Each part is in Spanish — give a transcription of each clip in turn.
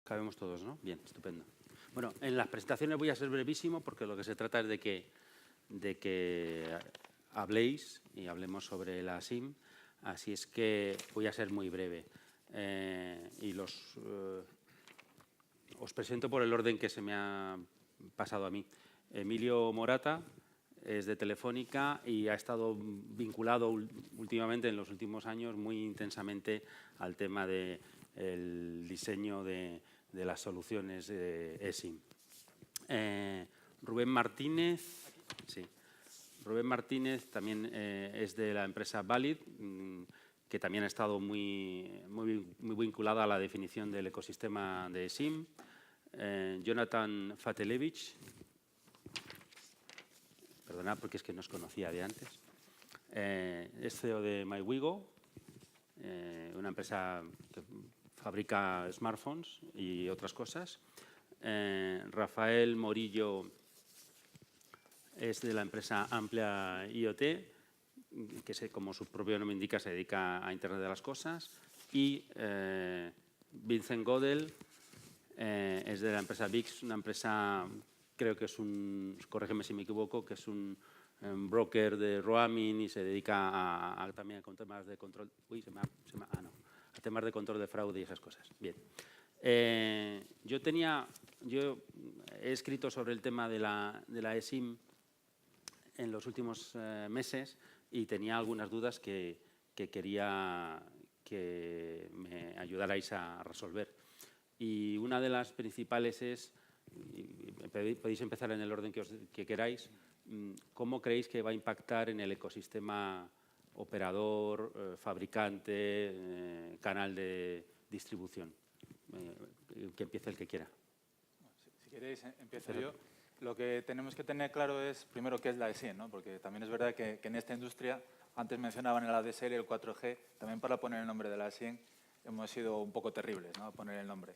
Cabemos todos, ¿no? Bien, estupendo. Bueno, en las presentaciones voy a ser brevísimo porque lo que se trata es de que habléis y hablemos sobre la SIM, así es que voy a ser muy breve. Os presento por el orden que se me ha pasado a mí. Emilio Morata es de Telefónica y ha estado vinculado últimamente, en los últimos años, muy intensamente al tema del diseño de las soluciones eSIM. Rubén Martínez, sí. Rubén Martínez también es de la empresa Valid, que también ha estado muy vinculada a la definición del ecosistema de eSIM. Jonathan Fatelevich, perdonad porque es que no os conocía de antes, es CEO de MyWigo, una empresa que fabrica smartphones y otras cosas. Rafael Morillo es de la empresa Amplia IoT, que como su propio nombre indica se dedica a Internet de las Cosas. Y Vincent Godel es de la empresa VIX, una empresa, creo que es corrígeme si me equivoco, que es un broker de roaming y se dedica también con temas de control. A temas de control de fraude y esas cosas. Bien. Yo he escrito sobre el tema de la eSIM en los últimos meses y tenía algunas dudas que quería que me ayudarais a resolver. Y una de las principales es, podéis empezar en el orden que queráis, ¿cómo creéis que va a impactar en el ecosistema operador, fabricante, canal de distribución? Que empiece el que quiera. Si queréis, empiezo yo. Lo que tenemos que tener claro es, primero, qué es la eSIM, ¿no? Porque también es verdad que en esta industria, antes mencionaban el ADSL y el 4G, también para poner el nombre de la eSIM hemos sido un poco terribles, ¿no? Poner el nombre.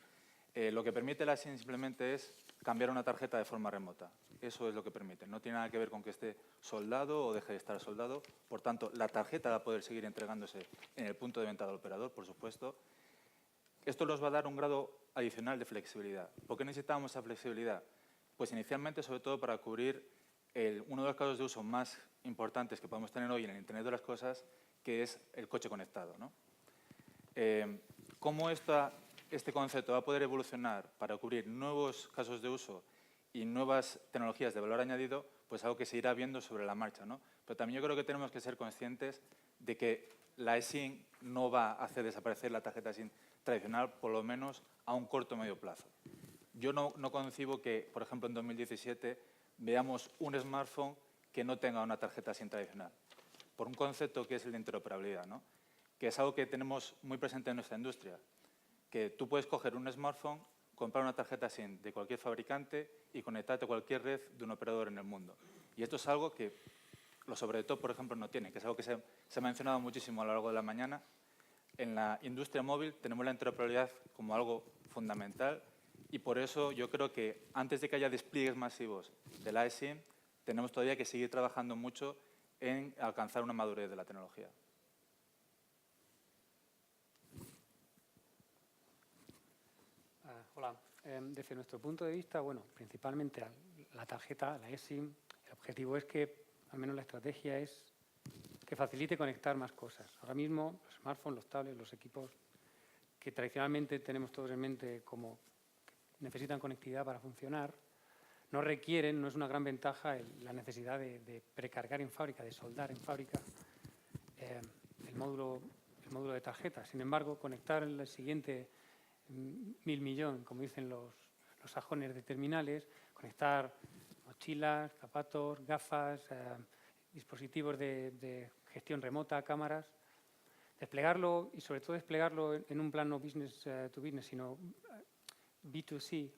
Lo que permite la eSIM simplemente es cambiar una tarjeta de forma remota. Eso es lo que permite. No tiene nada que ver con que esté soldado o deje de estar soldado. Por tanto, la tarjeta va a poder seguir entregándose en el punto de venta del operador, por supuesto. Esto nos va a dar un grado adicional de flexibilidad. ¿Por qué necesitamos esa flexibilidad? Pues inicialmente, sobre todo, para cubrir uno de los casos de uso más importantes que podemos tener hoy en el Internet de las Cosas, que es el coche conectado, ¿no? ¿Cómo este concepto va a poder evolucionar para cubrir nuevos casos de uso y nuevas tecnologías de valor añadido? Pues algo que se irá viendo sobre la marcha, ¿no? Pero también yo creo que tenemos que ser conscientes de que la eSIM no va a hacer desaparecer la tarjeta SIM tradicional, por lo menos a un corto o medio plazo. Yo no concibo que, por ejemplo, en 2017 veamos un smartphone que no tenga una tarjeta SIM tradicional, por un concepto que es el de interoperabilidad, ¿no? Que es algo que tenemos muy presente en nuestra industria, que tú puedes coger un smartphone, comprar una tarjeta SIM de cualquier fabricante y conectarte a cualquier red de un operador en el mundo. Y esto es algo que los sobre todo, por ejemplo, no tienen, que es algo que se ha mencionado muchísimo a lo largo de la mañana. En la industria móvil tenemos la interoperabilidad como algo fundamental y por eso yo creo que antes de que haya despliegues masivos de la eSIM, tenemos todavía que seguir trabajando mucho en alcanzar una madurez de la tecnología. Hola. Desde nuestro punto de vista, bueno, principalmente la tarjeta, la eSIM, el objetivo es que, al menos la estrategia es que facilite conectar más cosas. Ahora mismo, los smartphones, los tablets, los equipos que tradicionalmente tenemos todos en mente como que necesitan conectividad para funcionar, no es una gran ventaja la necesidad de precargar en fábrica, de soldar en fábrica el módulo de tarjeta. Sin embargo, conectar el siguiente 1000 millón, como dicen los sajones de terminales, conectar mochilas, zapatos, gafas, dispositivos de gestión remota, cámaras, desplegarlo y sobre todo desplegarlo en un plano business to business, sino B2C,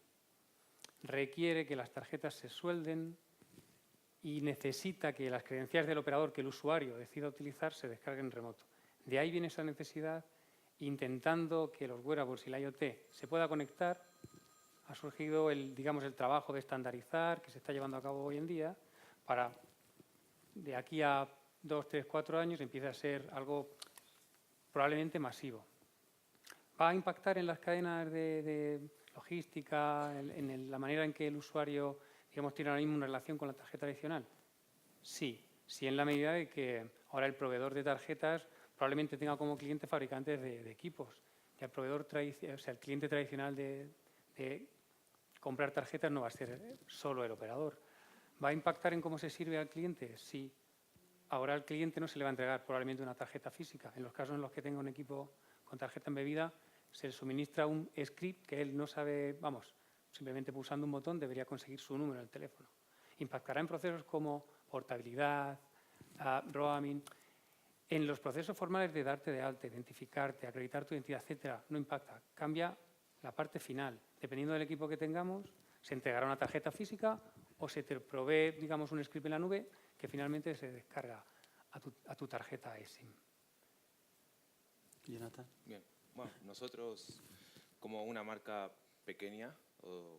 requiere que las tarjetas se suelden y necesita que las credenciales del operador que el usuario decida utilizar se descarguen en remoto. De ahí viene esa necesidad. Intentando que los wearables y la IoT se pueda conectar, ha surgido el trabajo de estandarizar que se está llevando a cabo hoy en día para, de aquí a 2, 3, 4 años, empiece a ser algo probablemente masivo. Va a impactar en las cadenas de logística, la manera en que el usuario, digamos, tiene ahora mismo una relación con la tarjeta tradicional? Sí, en la medida de que ahora el proveedor de tarjetas probablemente tenga como cliente fabricantes de equipos. Y el cliente tradicional de comprar tarjetas no va a ser solo el operador. ¿Va a impactar en cómo se sirve al cliente? Sí. Ahora al cliente no se le va a entregar probablemente una tarjeta física. En los casos en los que tenga un equipo con tarjeta embebida, se le suministra un script que él no sabe, vamos, simplemente pulsando un botón debería conseguir su número en el teléfono. Impactará en procesos como portabilidad, roaming. En los procesos formales de darte de alta, identificarte, acreditar tu identidad, etcétera, no impacta. Cambia la parte final. Dependiendo del equipo que tengamos, se entregará una tarjeta física o se te provee, digamos, un script en la nube que finalmente se descarga a tu tarjeta eSIM. Jonathan. Bien, bueno, nosotros como una marca pequeña o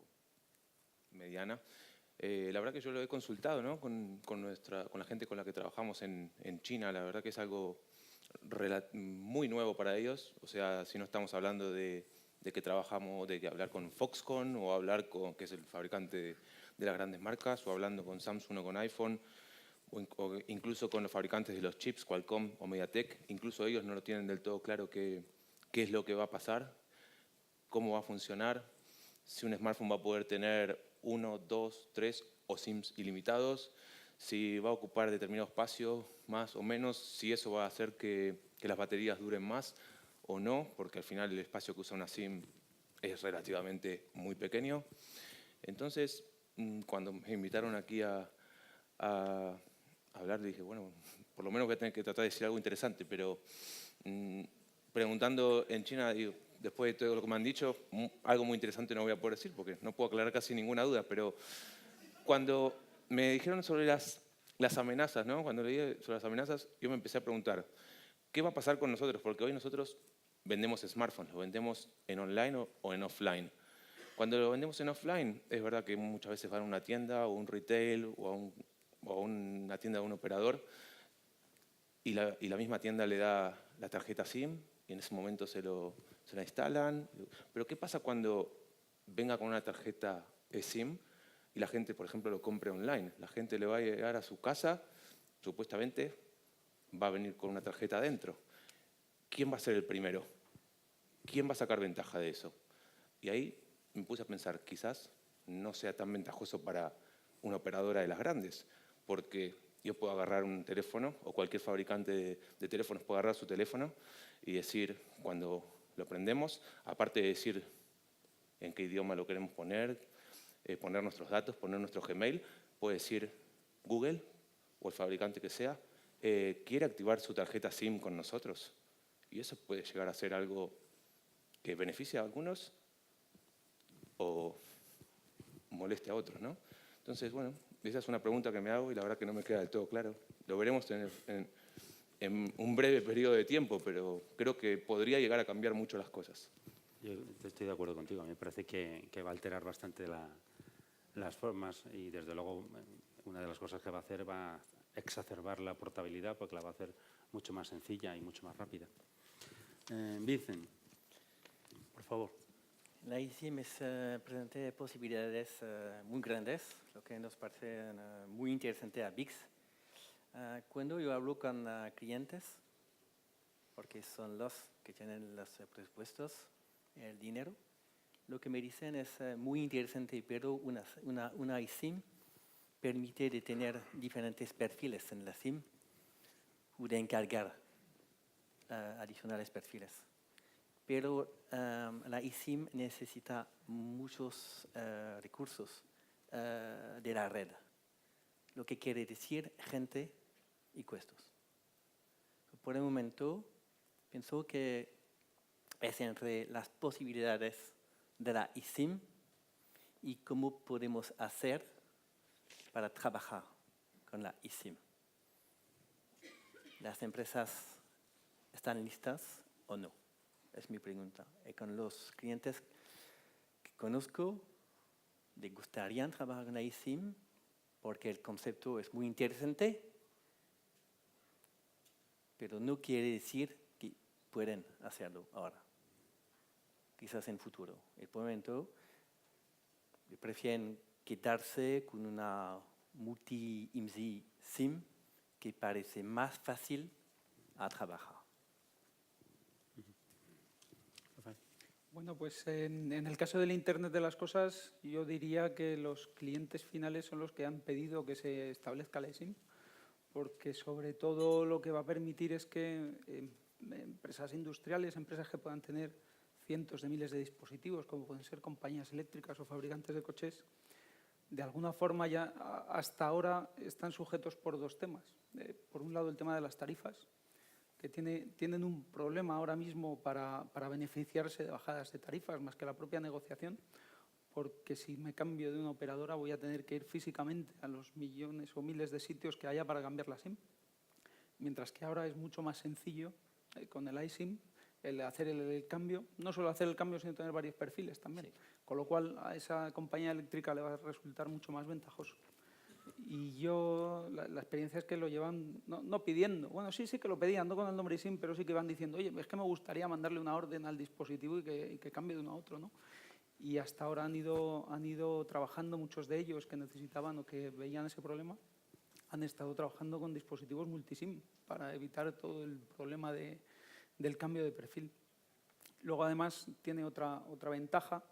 mediana, la verdad que yo lo he consultado, ¿no? con la gente con la que trabajamos en China. La verdad que es algo muy nuevo para ellos. O sea, si no estamos hablando de que trabajamos, de que hablar con Foxconn o hablar con, que es el fabricante de las grandes marcas, o hablando con Samsung o con iPhone, o incluso con los fabricantes de los chips, Qualcomm o MediaTek. Incluso ellos no lo tienen del todo claro qué es lo que va a pasar, cómo va a funcionar, si un smartphone va a poder tener 1, 2, 3 o SIMs ilimitados, si va a ocupar determinado espacio más o menos, si eso va a hacer que las baterías duren más o no, porque al final el espacio que usa una SIM es relativamente muy pequeño. Entonces, cuando me invitaron aquí a hablar, dije, bueno, por lo menos voy a tener que tratar de decir algo interesante, pero preguntando en China, digo, después de todo lo que me han dicho, algo muy interesante no voy a poder decir porque no puedo aclarar casi ninguna duda, pero cuando me dijeron sobre las amenazas, ¿no? Cuando leí sobre las amenazas, yo me empecé a preguntar, ¿qué va a pasar con nosotros? Porque hoy nosotros vendemos smartphones, lo vendemos en online o en offline. Cuando lo vendemos en offline, es verdad que muchas veces van a una tienda o un retail o a una tienda de un operador y la misma tienda le da la tarjeta SIM y en ese momento se la instalan. Pero ¿qué pasa cuando venga con una tarjeta eSIM y la gente, por ejemplo, lo compre online? La gente le va a llegar a su casa, supuestamente va a venir con una tarjeta adentro. ¿Quién va a ser el primero? ¿Quién va a sacar ventaja de eso? Y ahí me puse a pensar, quizás no sea tan ventajoso para una operadora de las grandes, porque yo puedo agarrar un teléfono, o cualquier fabricante de teléfonos puede agarrar su teléfono y decir, cuando lo prendemos, aparte de decir en qué idioma lo queremos poner, poner nuestros datos, poner nuestro Gmail, puede decir Google o el fabricante que sea, ¿quiere activar su tarjeta SIM con nosotros? Y eso puede llegar a ser algo que beneficie a algunos o moleste a otros, ¿no? Entonces, bueno, esa es una pregunta que me hago y la verdad que no me queda del todo claro. Lo veremos en un breve periodo de tiempo, pero creo que podría llegar a cambiar mucho las cosas. Yo estoy de acuerdo contigo. Me parece que va a alterar bastante las formas y, desde luego, una de las cosas que va a hacer va a exacerbar la portabilidad porque la va a hacer mucho más sencilla y mucho más rápida. Vincent, por favor. La eSIM presenta posibilidades muy grandes, lo que nos parece muy interesante a VIX. Cuando yo hablo con clientes, porque son los que tienen los presupuestos, el dinero, lo que me dicen es muy interesante, pero una eSIM permite de tener diferentes perfiles en la SIM o de encargar adicionales perfiles. Pero la eSIM necesita muchos recursos de la red, lo que quiere decir gente y costos. Por el momento, pienso que es entre las posibilidades de la eSIM y cómo podemos hacer para trabajar con la eSIM. ¿Las empresas están listas o no? Es mi pregunta. Y con los clientes que conozco, les gustaría trabajar con la eSIM porque el concepto es muy interesante, pero no quiere decir que pueden hacerlo ahora. Quizás en futuro. Y por el momento prefieren quedarse con una multi-IMSI SIM que parece más fácil a trabajar. Bueno, pues en el caso del Internet de las cosas, yo diría que los clientes finales son los que han pedido que se establezca la eSIM, porque sobre todo lo que va a permitir es que empresas industriales, empresas que puedan tener cientos de miles de dispositivos, como pueden ser compañías eléctricas o fabricantes de coches, de alguna forma ya hasta ahora están sujetos por dos temas. Por un lado, el tema de las tarifas, que tienen un problema ahora mismo para beneficiarse de bajadas de tarifas, más que la propia negociación, porque si me cambio de una operadora voy a tener que ir físicamente a los millones o miles de sitios que haya para cambiar la SIM. Mientras que ahora es mucho más sencillo con el iSIM el hacer el cambio, no solo hacer el cambio, sino tener varios perfiles también. Sí. Con lo cual a esa compañía eléctrica le va a resultar mucho más ventajoso. Y yo, la experiencia es que lo llevan no pidiendo. Bueno, sí que lo pedían, no con el nombre SIM, pero sí que van diciendo, oye, es que me gustaría mandarle una orden al dispositivo y que cambie de uno a otro, ¿no? Y hasta ahora han ido trabajando muchos de ellos que necesitaban o que veían ese problema. Han estado trabajando con dispositivos multisim para evitar todo el problema del cambio de perfil. Luego, además, tiene otra ventaja,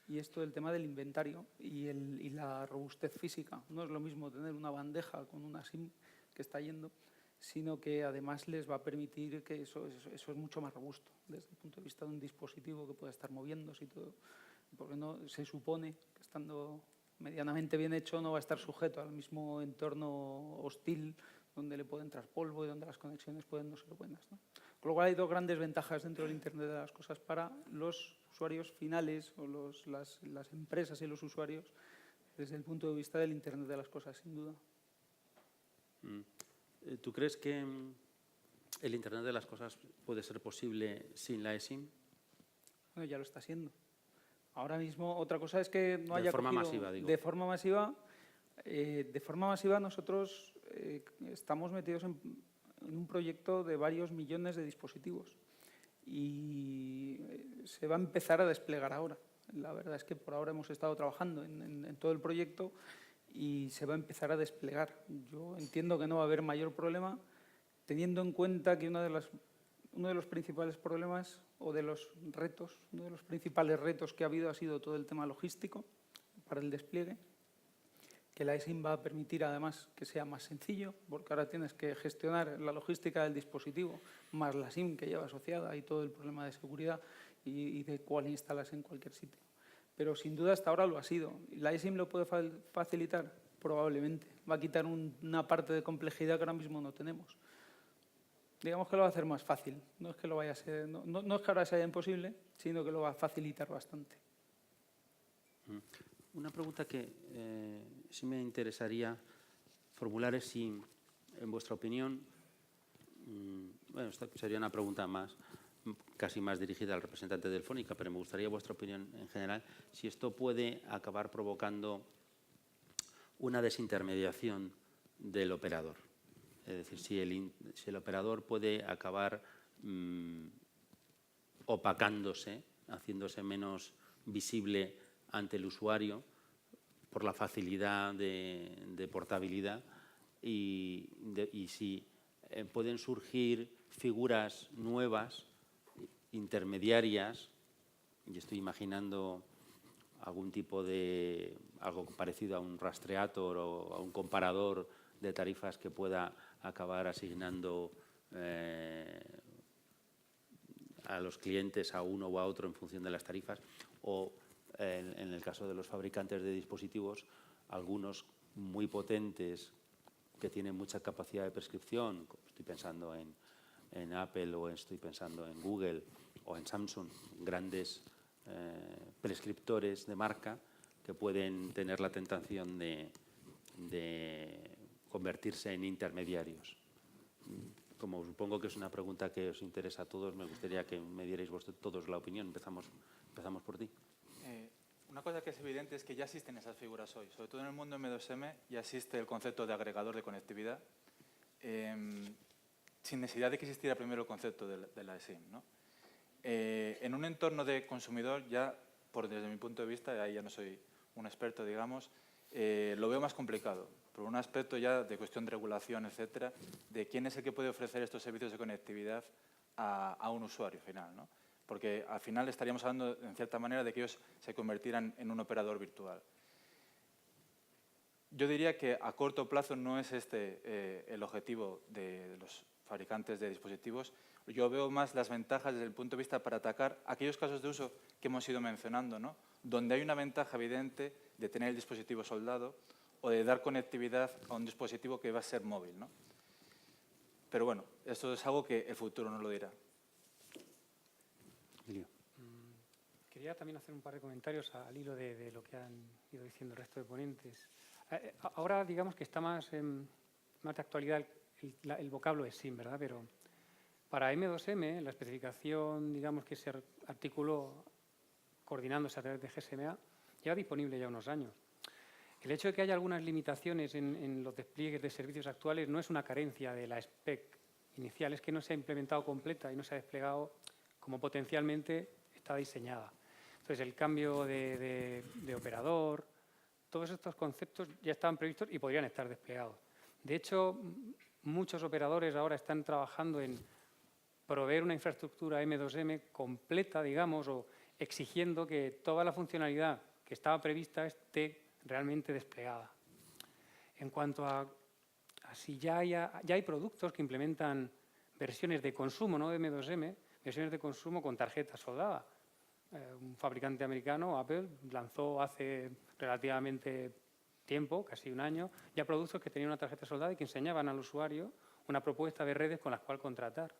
y esto del tema del inventario y la robustez física. No es lo mismo tener una bandeja con una SIM que está yendo, sino que además les va a permitir que eso es mucho más robusto desde el punto de vista de un dispositivo que pueda estar moviéndose y todo. Porque no se supone que estando medianamente bien hecho no va a estar sujeto al mismo entorno hostil donde le puede entrar polvo y donde las conexiones pueden no ser buenas, ¿no? Con lo cual hay dos grandes ventajas dentro del Internet de las cosas para los usuarios finales o las empresas y los usuarios desde el punto de vista del Internet de las cosas, sin duda. ¿Tú crees que el Internet de las cosas puede ser posible sin la eSIM? Bueno, ya lo está siendo. Ahora mismo, otra cosa es que no haya de forma cogido, masiva, digo. De forma masiva nosotros estamos metidos en un proyecto de varios millones de dispositivos y se va a empezar a desplegar ahora. La verdad es que por ahora hemos estado trabajando en todo el proyecto y se va a empezar a desplegar. Yo entiendo que no va a haber mayor problema, teniendo en cuenta que uno de los principales problemas o de los retos, uno de los principales retos que ha habido ha sido todo el tema logístico para el despliegue, que la eSIM va a permitir además que sea más sencillo, porque ahora tienes que gestionar la logística del dispositivo, más la SIM que lleva asociada y todo el problema de seguridad y de cuál instalas en cualquier sitio. Pero sin duda hasta ahora lo ha sido. ¿La eSIM lo puede facilitar? Probablemente. Va a quitar una parte de complejidad que ahora mismo no tenemos. Digamos que lo va a hacer más fácil. No es que lo vaya a ser, no es que ahora sea imposible, sino que lo va a facilitar bastante. Una pregunta que sí me interesaría formular es si, en vuestra opinión, bueno, esta sería una pregunta casi más dirigida al representante de Telefónica, pero me gustaría vuestra opinión en general, si esto puede acabar provocando una desintermediación del operador. Es decir, si el operador puede acabar opacándose, haciéndose menos visible ante el usuario por la facilidad de portabilidad y si pueden surgir figuras nuevas, intermediarias, y estoy imaginando algún tipo de algo parecido a un rastreator o a un comparador de tarifas que pueda acabar asignando a los clientes a uno o a otro en función de las tarifas, o en el caso de los fabricantes de dispositivos, algunos muy potentes que tienen mucha capacidad de prescripción, estoy pensando en Apple o estoy pensando en Google o en Samsung, grandes prescriptores de marca que pueden tener la tentación de convertirse en intermediarios. Como supongo que es una pregunta que os interesa a todos, me gustaría que me dierais todos la opinión. Empezamos por ti. Una cosa que es evidente es que ya existen esas figuras hoy. Sobre todo en el mundo M2M ya existe el concepto de agregador de conectividad, sin necesidad de que existiera primero el concepto de la eSIM, ¿no? En un entorno de consumidor ya, desde mi punto de vista, ahí ya no soy un experto, digamos, lo veo más complicado, por un aspecto ya de cuestión de regulación, etcétera, de quién es el que puede ofrecer estos servicios de conectividad a un usuario final, ¿no? Porque al final estaríamos hablando, en cierta manera, de que ellos se convertirán en un operador virtual. Yo diría que a corto plazo no es este el objetivo de los fabricantes de dispositivos. Yo veo más las ventajas desde el punto de vista para atacar aquellos casos de uso que hemos ido mencionando, ¿no? Donde hay una ventaja evidente de tener el dispositivo soldado o de dar conectividad a un dispositivo que va a ser móvil, ¿no? Pero bueno, esto es algo que el futuro nos lo dirá. Emilio. Quería también hacer un par de comentarios al hilo de lo que han ido diciendo el resto de ponentes. Ahora digamos que está más de actualidad el vocablo eSIM, ¿verdad? Pero para M2M, la especificación, digamos, que se articuló coordinándose a través de GSMA, lleva disponible ya unos años. El hecho de que haya algunas limitaciones en los despliegues de servicios actuales no es una carencia de la spec inicial, es que no se ha implementado completa y no se ha desplegado como potencialmente está diseñada. Entonces, el cambio de operador, todos estos conceptos ya estaban previstos y podrían estar desplegados. De hecho, muchos operadores ahora están trabajando en proveer una infraestructura M2M completa, digamos, o exigiendo que toda la funcionalidad que estaba prevista esté realmente desplegada. En cuanto a si ya hay productos que implementan versiones de consumo, no de M2M, versiones de consumo con tarjeta soldada. Un fabricante americano, Apple, lanzó hace relativamente tiempo, casi un año, ya productos que tenían una tarjeta soldada y que enseñaban al usuario una propuesta de redes con las cuales contratar.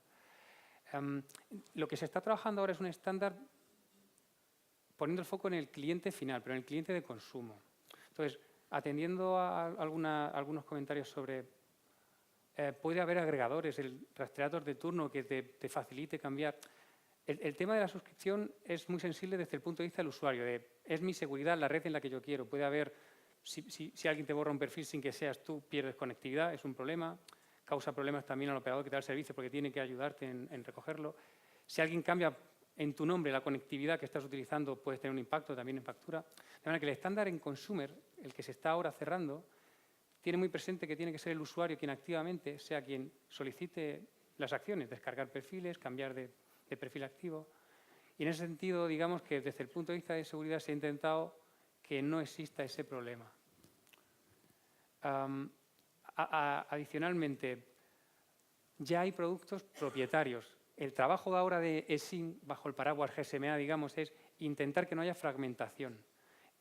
Lo que se está trabajando ahora es un estándar poniendo el foco en el cliente final, pero en el cliente de consumo. Entonces, atendiendo a algunos comentarios sobre puede haber agregadores, el rastreador de turno que te facilite cambiar. El tema de la suscripción es muy sensible desde el punto de vista del usuario. Es mi seguridad la red en la que yo quiero. Puede haber, si alguien te borra un perfil sin que seas tú, pierdes conectividad, es un problema. Causa problemas también al operador que te da el servicio porque tiene que ayudarte en recogerlo. Si alguien cambia en tu nombre la conectividad que estás utilizando, puedes tener un impacto también en factura. De manera que el estándar en consumer, el que se está ahora cerrando, tiene muy presente que tiene que ser el usuario quien activamente sea quien solicite las acciones, descargar perfiles, cambiar de perfil activo. Y en ese sentido, digamos que desde el punto de vista de seguridad se ha intentado que no exista ese problema. Adicionalmente, ya hay productos propietarios. El trabajo ahora de eSIM bajo el paraguas GSMA, digamos, es intentar que no haya fragmentación.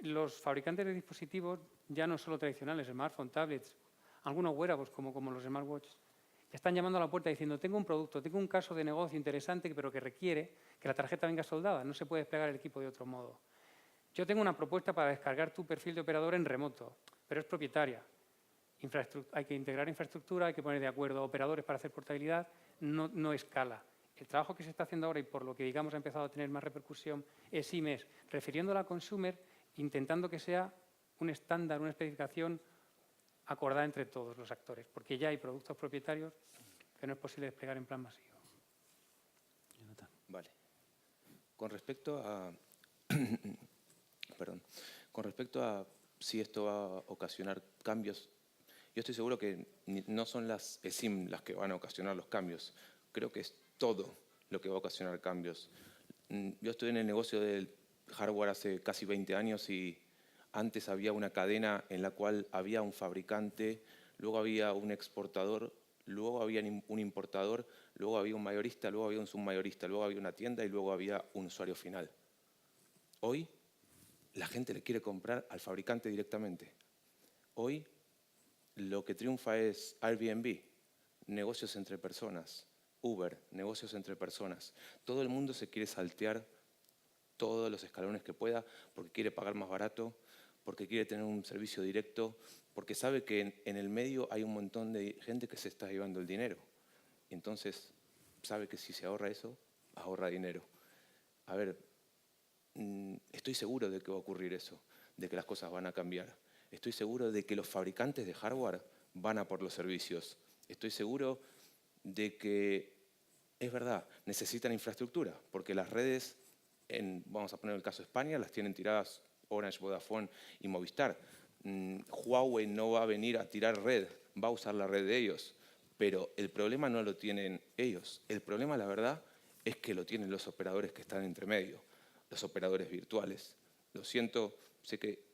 Los fabricantes de dispositivos, ya no solo tradicionales, smartphones, tablets, algunos wearables como los smartwatches, están llamando a la puerta diciendo tengo un producto, tengo un caso de negocio interesante, pero que requiere que la tarjeta venga soldada, no se puede desplegar el equipo de otro modo. Yo tengo una propuesta para descargar tu perfil de operador en remoto, pero es propietaria. Hay que integrar infraestructura, hay que poner de acuerdo operadores para hacer portabilidad, no escala. El trabajo que se está haciendo ahora y por lo que digamos ha empezado a tener más repercusión es IMES, refiriéndola a consumer, intentando que sea un estándar, una especificación acordada entre todos los actores, porque ya hay productos propietarios que no es posible desplegar en plan masivo. Vale. Con respecto a perdón, con respecto a si esto va a ocasionar cambios, yo estoy seguro que no son las eSIM las que van a ocasionar los cambios. Creo que es todo lo que va a ocasionar cambios. Yo estoy en el negocio del hardware hace casi 20 años y antes había una cadena en la cual había un fabricante, luego había un exportador, luego había un importador, luego había un mayorista, luego había un submayorista, luego había una tienda y luego había un usuario final. Hoy la gente le quiere comprar al fabricante directamente. Hoy lo que triunfa es Airbnb, negocios entre personas, Uber, negocios entre personas. Todo el mundo se quiere saltear todos los escalones que pueda porque quiere pagar más barato, porque quiere tener un servicio directo, porque sabe que en el medio hay un montón de gente que se está llevando el dinero. Y entonces sabe que si se ahorra eso, ahorra dinero. A ver, estoy seguro de que va a ocurrir eso, de que las cosas van a cambiar. Estoy seguro de que los fabricantes de hardware van a por los servicios. Estoy seguro de que, es verdad, necesitan infraestructura, porque las redes, vamos a poner el caso de España, las tienen tiradas Orange, Vodafone y Movistar. Huawei no va a venir a tirar red, va a usar la red de ellos. Pero el problema no lo tienen ellos. El problema, la verdad, es que lo tienen los operadores que están entre medio, los operadores virtuales. Lo siento, sé que,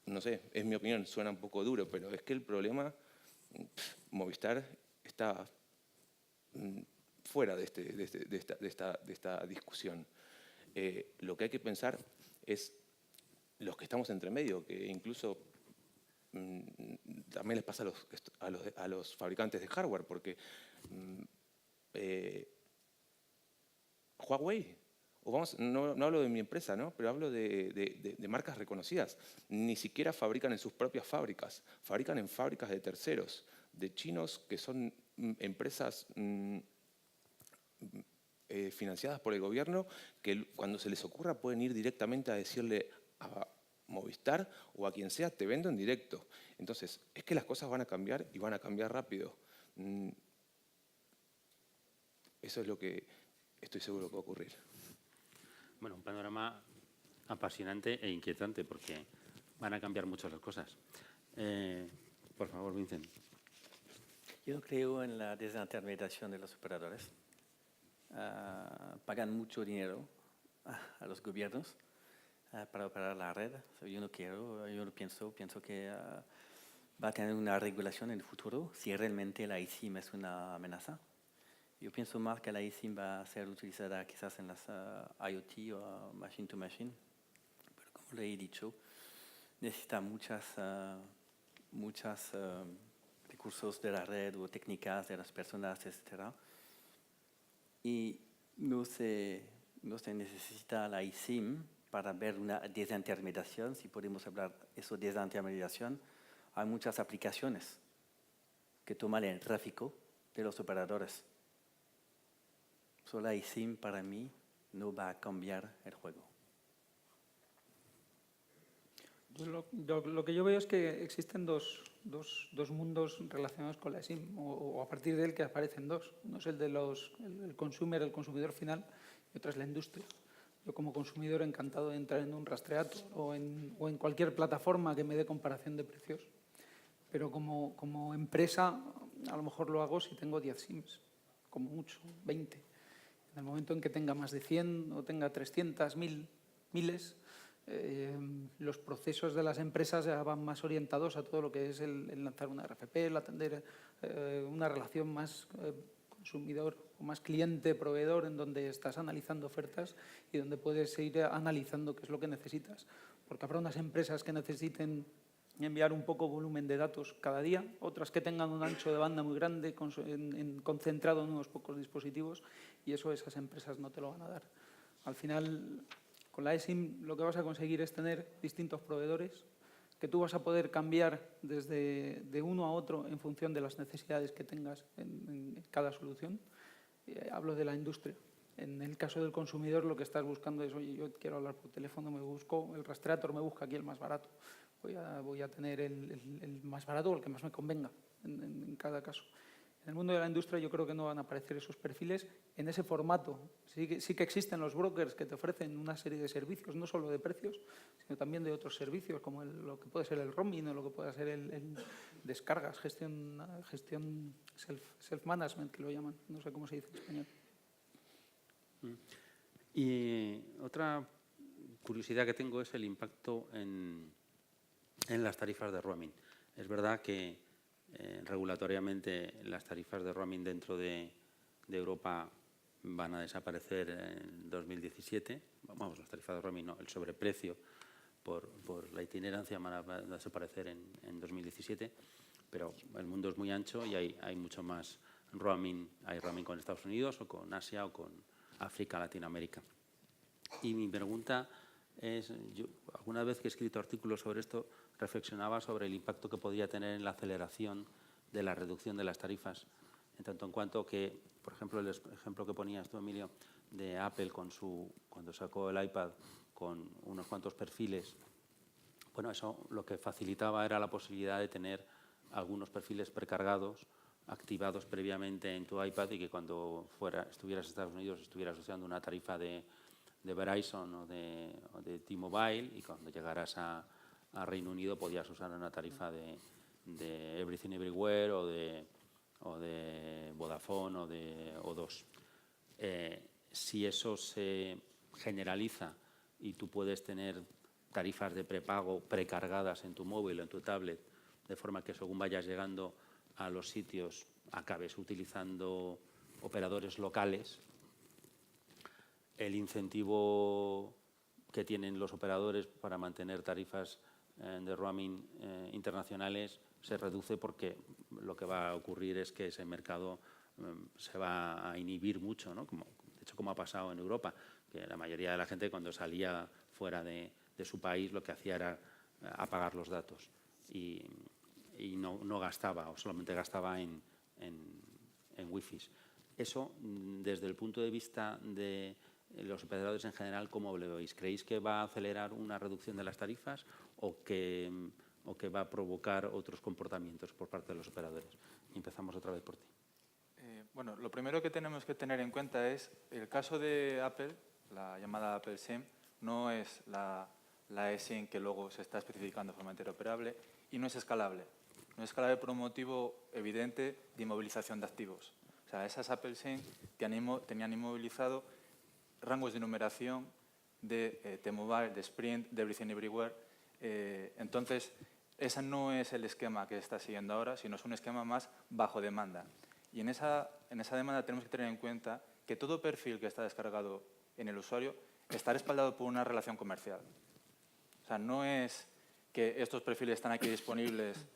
no sé, es mi opinión, suena un poco duro, pero es que el problema, Movistar está fuera de esta discusión. Lo que hay que pensar es los que estamos entre medio, que incluso también les pasa a los fabricantes de hardware, porque Huawei, no hablo de mi empresa, ¿no? Pero hablo de marcas reconocidas, ni siquiera fabrican en sus propias fábricas, fabrican en fábricas de terceros, de chinos que son empresas financiadas por el gobierno, que cuando se les ocurra pueden ir directamente a decirle a Movistar o a quien sea, te vendo en directo. Entonces, es que las cosas van a cambiar y van a cambiar rápido. Eso es lo que estoy seguro que va a ocurrir. Bueno, un panorama apasionante e inquietante porque van a cambiar mucho las cosas. Por favor, Vincent. Yo creo en la desintermediación de los operadores. Pagan mucho dinero a los gobiernos para operar la red. Yo no pienso que va a tener una regulación en el futuro si realmente la eSIM es una amenaza. Yo pienso más que la eSIM va a ser utilizada quizás en las IoT o machine to machine, pero como le he dicho, necesita muchos recursos de la red o técnicas de las personas, etc. Y no se necesita la eSIM para ver una desintermediación, si podemos hablar de eso, desintermediación. Hay muchas aplicaciones que toman el tráfico de los operadores. Solo la eSIM para mí no va a cambiar el juego. Lo que yo veo es que existen dos mundos relacionados con la eSIM, o a partir de él que aparecen dos. Uno es el de el consumidor final, y otro es la industria. Yo como consumidor encantado de entrar en un Rastreator o en cualquier plataforma que me dé comparación de precios. Pero como empresa a lo mejor lo hago si tengo 10 SIMs, como mucho, 20. En el momento en que tenga más de 100 o tenga 300, miles, los procesos de las empresas ya van más orientados a todo lo que es el lanzar una RFP, el atender una relación más consumidor o más cliente-proveedor, en donde estás analizando ofertas y donde puedes ir analizando qué es lo que necesitas. Porque habrá unas empresas que necesiten enviar un poco volumen de datos cada día, otras que tengan un ancho de banda muy grande concentrado en unos pocos dispositivos, y eso esas empresas no te lo van a dar. Al final, con la eSIM lo que vas a conseguir es tener distintos proveedores que tú vas a poder cambiar de uno a otro en función de las necesidades que tengas en cada solución. Hablo de la industria. En el caso del consumidor lo que estás buscando es, oye, yo quiero hablar por teléfono, el Rastreator me busca aquí el más barato. Voy a tener el más barato o el que más me convenga en cada caso. En el mundo de la industria yo creo que no van a aparecer esos perfiles en ese formato. Sí que existen los brokers que te ofrecen una serie de servicios, no solo de precios, sino también de otros servicios, como lo que puede ser el roaming o lo que puede ser el descargas, gestión self-management, que lo llaman. No sé cómo se dice en español. Y otra curiosidad que tengo es el impacto en las tarifas de roaming. Es verdad que regulatoriamente las tarifas de roaming dentro de Europa van a desaparecer en 2017. Vamos, las tarifas de roaming no, el sobreprecio por la itinerancia van a desaparecer en 2017, pero el mundo es muy ancho y hay mucho más roaming. Hay roaming con Estados Unidos o con Asia o con África, Latinoamérica. Y mi pregunta es, yo alguna vez que he escrito artículos sobre esto, reflexionaba sobre el impacto que podría tener en la aceleración de la reducción de las tarifas, en tanto en cuanto que, por ejemplo, el ejemplo que ponías tú, Emilio, de Apple cuando sacó el iPad con unos cuantos perfiles, bueno, eso lo que facilitaba era la posibilidad de tener algunos perfiles precargados, activados previamente en tu iPad, y que cuando estuvieras en Estados Unidos estuvieras usando una tarifa de Verizon o de T-Mobile, y cuando llegaras a Reino Unido podías usar una tarifa de Everything Everywhere o de Vodafone o de O2. Si eso se generaliza y tú puedes tener tarifas de prepago precargadas en tu móvil o en tu tablet, de forma que según vayas llegando a los sitios acabes utilizando operadores locales, el incentivo que tienen los operadores para mantener tarifas de roaming internacionales se reduce, porque lo que va a ocurrir es que ese mercado se va a inhibir mucho, ¿no? De hecho, como ha pasado en Europa, que la mayoría de la gente cuando salía fuera de su país lo que hacía era apagar los datos y no gastaba, o solamente gastaba en wifi. Eso, desde el punto de vista de los operadores en general, ¿cómo lo veis? ¿Creéis que va a acelerar una reducción de las tarifas o que va a provocar otros comportamientos por parte de los operadores? Y empezamos otra vez por ti. Bueno, lo primero que tenemos que tener en cuenta es el caso de Apple, la llamada Apple SIM, no es la eSIM que luego se está especificando de forma interoperable y no es escalable. No es escalable por un motivo evidente de inmovilización de activos. O sea, esas Apple SIM tenían inmovilizado rangos de numeración de T-Mobile, de Sprint, de Everything Everywhere. Entonces, ese no es el esquema que está siguiendo ahora, sino es un esquema más bajo demanda. Y en esa demanda tenemos que tener en cuenta que todo perfil que está descargado en el usuario está respaldado por una relación comercial. O sea, no es que estos perfiles están aquí disponibles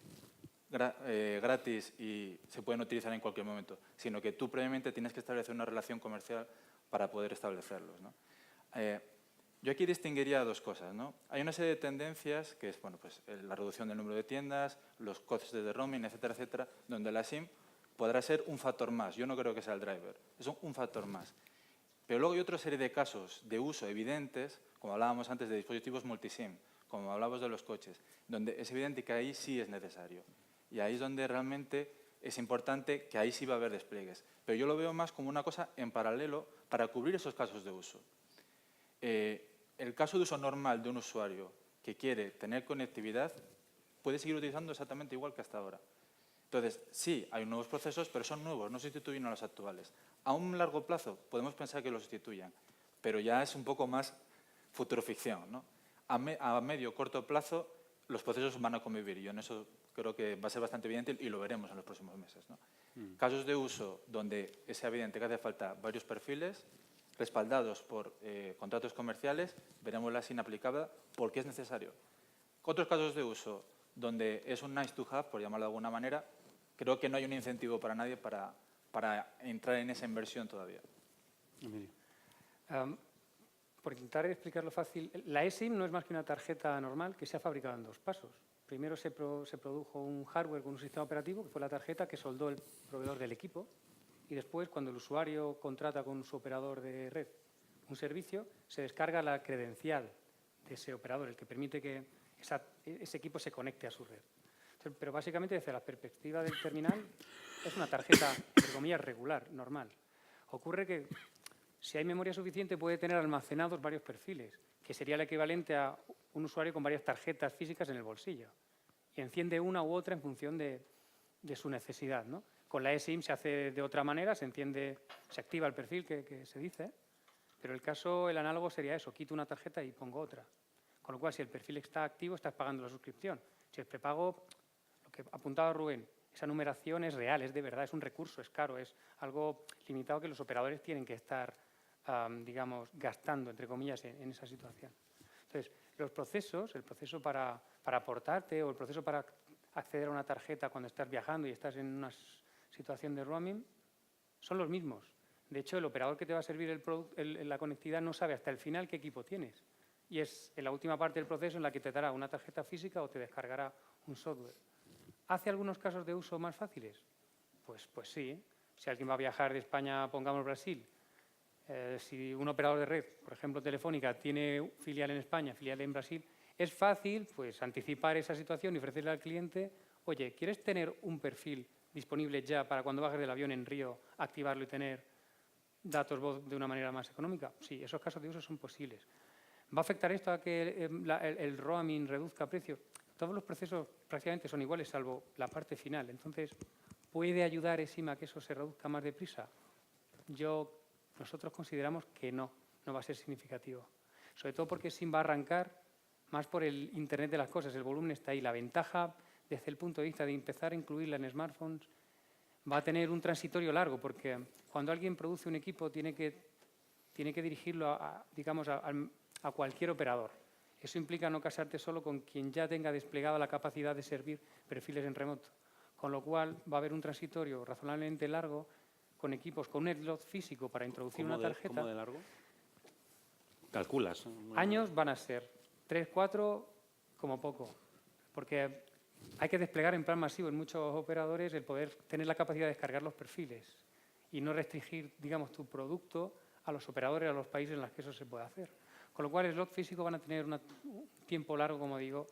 gratis y se pueden utilizar en cualquier momento, sino que tú previamente tienes que establecer una relación comercial para poder establecerlos, ¿no? Yo aquí distinguiría dos cosas, ¿no? Hay una serie de tendencias que es, bueno, pues la reducción del número de tiendas, los costes de roaming, etcétera, etcétera, donde la SIM podrá ser un factor más. Yo no creo que sea el driver, es un factor más. Pero luego hay otra serie de casos de uso evidentes, como hablábamos antes de dispositivos multisim, como hablábamos de los coches, donde es evidente que ahí sí es necesario. Y ahí es donde realmente es importante que ahí sí va a haber despliegues. Pero yo lo veo más como una cosa en paralelo para cubrir esos casos de uso. El caso de uso normal de un usuario que quiere tener conectividad puede seguir utilizando exactamente igual que hasta ahora. Entonces, sí, hay nuevos procesos, pero son nuevos, no sustituyen a los actuales. A un largo plazo podemos pensar que los sustituyan, pero ya es un poco más futuroficción, ¿no? A medio, corto plazo, los procesos van a convivir. Yo en eso creo que va a ser bastante evidente y lo veremos en los próximos meses, ¿no? Casos de uso donde es evidente que hace falta varios perfiles respaldados por contratos comerciales, veremos la SIM aplicada porque es necesario. Otros casos de uso donde es un nice to have, por llamarlo de alguna manera, creo que no hay un incentivo para nadie para entrar en esa inversión todavía. Por intentar explicarlo fácil, la eSIM no es más que una tarjeta normal que se ha fabricado en dos pasos. Primero se produjo un hardware con un sistema operativo, que fue la tarjeta que soldó el proveedor del equipo, y después, cuando el usuario contrata con su operador de red un servicio, se descarga la credencial de ese operador, el que permite que ese equipo se conecte a su red. Entonces, pero básicamente, desde la perspectiva del terminal, es una tarjeta, entre comillas, regular, normal. Ocurre que, si hay memoria suficiente, puede tener almacenados varios perfiles, que sería el equivalente a un usuario con varias tarjetas físicas en el bolsillo. Y enciende una u otra en función de su necesidad, ¿no? Con la eSIM se hace de otra manera, se activa el perfil que se dice, pero el análogo sería eso, quito una tarjeta y pongo otra. Con lo cual, si el perfil está activo, estás pagando la suscripción. Si el prepago, lo que apuntaba Rubén, esa numeración es real, es de verdad, es un recurso, es caro, es algo limitado que los operadores tienen que estar, digamos, gastando, entre comillas, en esa situación. Entonces, los procesos, el proceso para aportarte o el proceso para acceder a una tarjeta cuando estás viajando y estás en una situación de roaming, son los mismos. De hecho, el operador que te va a servir la conectividad no sabe hasta el final qué equipo tienes. Y es en la última parte del proceso en la que te dará una tarjeta física o te descargará un software. ¿Hace algunos casos de uso más fáciles? Pues sí. Si alguien va a viajar de España, pongamos Brasil, si un operador de red, por ejemplo Telefónica, tiene filial en España, filial en Brasil, es fácil pues anticipar esa situación y ofrecerle al cliente, oye, ¿quieres tener un perfil disponible ya para cuando bajes del avión en Río, activarlo y tener datos voz de una manera más económica? Sí, esos casos de uso son posibles. ¿Va a afectar esto a que el roaming reduzca precios? Todos los procesos prácticamente son iguales, salvo la parte final. Entonces, ¿puede ayudar eSIM a que eso se reduzca más deprisa? Nosotros consideramos que no va a ser significativo. Sobre todo porque eSIM va a arrancar más por el Internet de las cosas. El volumen está ahí. La ventaja, desde el punto de vista de empezar a incluirla en smartphones, va a tener un transitorio largo, porque cuando alguien produce un equipo tiene que dirigirlo a cualquier operador. Eso implica no casarte solo con quien ya tenga desplegada la capacidad de servir perfiles en remoto. Con lo cual va a haber un transitorio razonablemente largo con equipos con un slot físico para introducir una tarjeta. ¿Cómo de largo? ¿Calculas? Años van a ser 3, 4 como poco, porque hay que desplegar en plan masivo en muchos operadores el poder tener la capacidad de descargar los perfiles y no restringir, digamos, tu producto a los operadores, a los países en los que eso se puede hacer. Con lo cual, el slot físico van a tener un tiempo largo, como digo,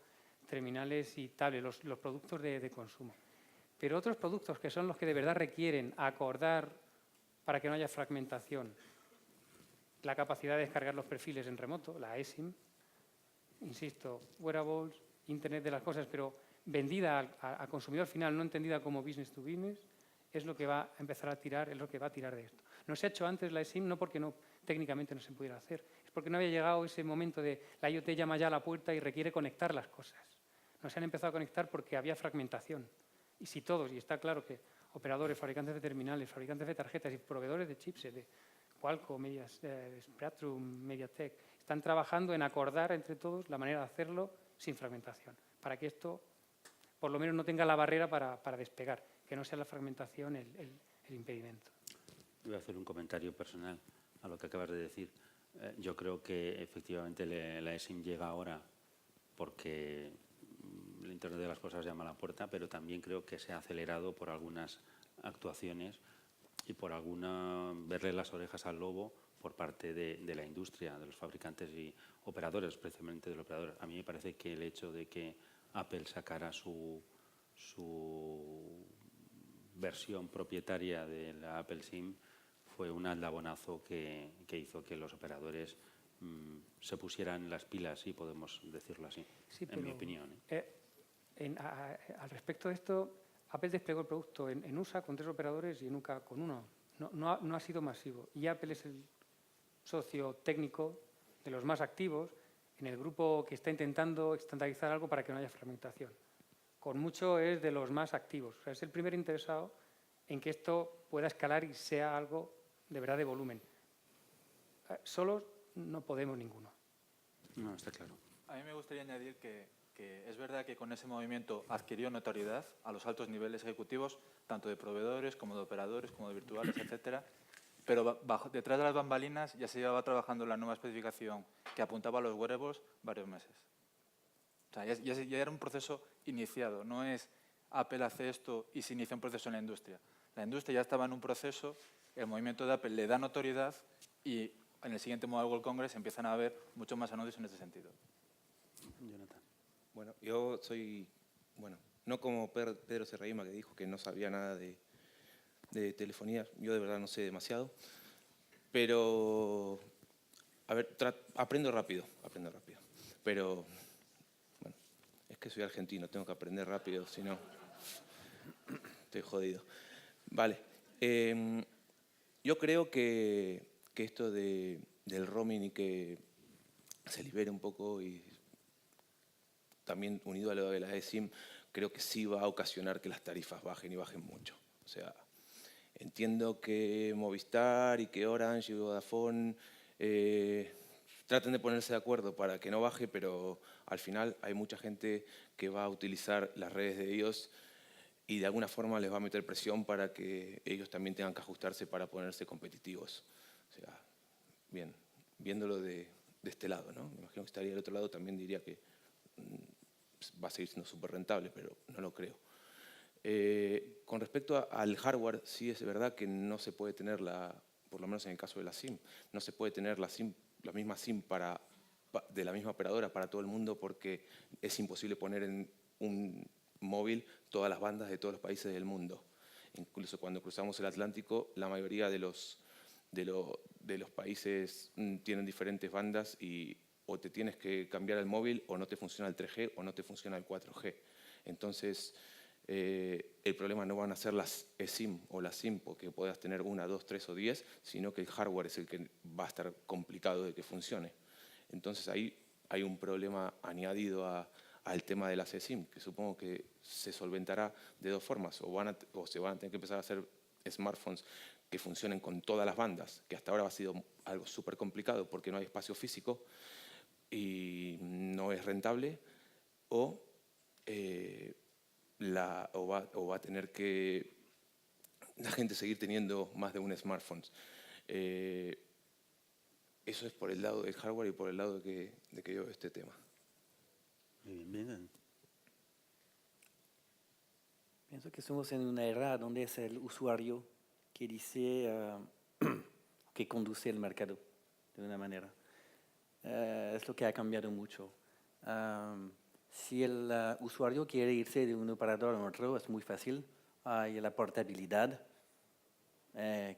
terminales y tablets, los productos de consumo. Pero otros productos que son los que de verdad requieren acordar para que no haya fragmentación, la capacidad de descargar los perfiles en remoto, la eSIM, insisto, wearables, Internet de las cosas, pero vendida al consumidor final, no entendida como business to business, es lo que va a empezar a tirar, es lo que va a tirar de esto. No se ha hecho antes la eSIM, no porque técnicamente no se pudiera hacer, es porque no había llegado ese momento de la IoT llama ya a la puerta y requiere conectar las cosas. No se han empezado a conectar porque había fragmentación. Y si todos, y está claro que operadores, fabricantes de terminales, fabricantes de tarjetas y proveedores de chipsets, de Qualcomm, Spectrum, MediaTek, están trabajando en acordar entre todos la manera de hacerlo sin fragmentación, para que esto por lo menos no tenga la barrera para despegar, que no sea la fragmentación el impedimento. Voy a hacer un comentario personal a lo que acabas de decir. Yo creo que efectivamente la eSIM llega ahora porque el Internet de las cosas llama a la puerta, pero también creo que se ha acelerado por algunas actuaciones y por verle las orejas al lobo por parte de la industria, de los fabricantes y operadores, especialmente de los operadores. A mí me parece que el hecho de que Apple sacara su versión propietaria de la Apple SIM fue un aldabonazo que hizo que los operadores se pusieran las pilas, si podemos decirlo así, Sí, en mi opinión. Al respecto de esto, Apple desplegó el producto en USA con 3 operadores y en UK con 1. No ha sido masivo. Y Apple es el socio técnico de los más activos en el grupo que está intentando estandarizar algo para que no haya fragmentación. Con mucho es de los más activos. O sea, es el primer interesado en que esto pueda escalar y sea algo de verdad de volumen. Solos no podemos ninguno. No, está claro. A mí me gustaría añadir que es verdad que con ese movimiento adquirió notoriedad a los altos niveles ejecutivos, tanto de proveedores como de operadores, como de virtuales, etcétera. Pero detrás de las bambalinas ya se llevaba trabajando en la nueva especificación que apuntaba a los wearables varios meses. O sea, ya era un proceso iniciado. No es Apple hace esto y se inicia un proceso en la industria. La industria ya estaba en un proceso, el movimiento de Apple le da notoriedad y en el siguiente Mobile World Congress empiezan a haber muchos más anuncios en ese sentido. Jonathan. Bueno, yo soy, no como Pedro Serrahima, que dijo que no sabía nada de telefonía. Yo de verdad no sé demasiado. Pero, a ver, aprendo rápido. Pero, bueno, es que soy argentino, tengo que aprender rápido, si no, estoy jodido. Vale. Yo creo que esto del roaming y que se libere un poco y también unido a lo de la eSIM, creo que sí va a ocasionar que las tarifas bajen y bajen mucho. O sea, entiendo que Movistar y que Orange y Vodafone traten de ponerse de acuerdo para que no baje, pero al final hay mucha gente que va a utilizar las redes de ellos y de alguna forma les va a meter presión para que ellos también tengan que ajustarse para ponerse competitivos. O sea, bien, viéndolo de este lado, ¿no? Me imagino que estaría del otro lado, también diría que va a seguir siendo súper rentable, pero no lo creo. Con respecto al hardware, sí es verdad que no se puede tener por lo menos en el caso de la SIM, no se puede tener la misma SIM de la misma operadora para todo el mundo porque es imposible poner en un móvil todas las bandas de todos los países del mundo. Incluso cuando cruzamos el Atlántico, la mayoría de de los países tienen diferentes bandas y o te tienes que cambiar el móvil o no te funciona el 3G o no te funciona el 4G. Entonces, el problema no van a ser las eSIM o las SIM, porque puedas tener 1, 2, 3 o 10, sino que el hardware es el que va a estar complicado de que funcione. Entonces, ahí hay un problema añadido al tema de las eSIM, que supongo que se solventará de dos formas, o se van a tener que empezar a hacer smartphones que funcionen con todas las bandas, que hasta ahora ha sido algo súper complicado porque no hay espacio físico y no es rentable, o va a tener que la gente seguir teniendo más de un smartphone. Eso es por el lado del hardware y por el lado de que yo veo este tema. Muy bien, bien. Pienso que estamos en una era donde es el usuario que dice, que conduce el mercado, de una manera. Es lo que ha cambiado mucho. Si el usuario quiere irse de un operador a otro, es muy fácil. Hay la portabilidad,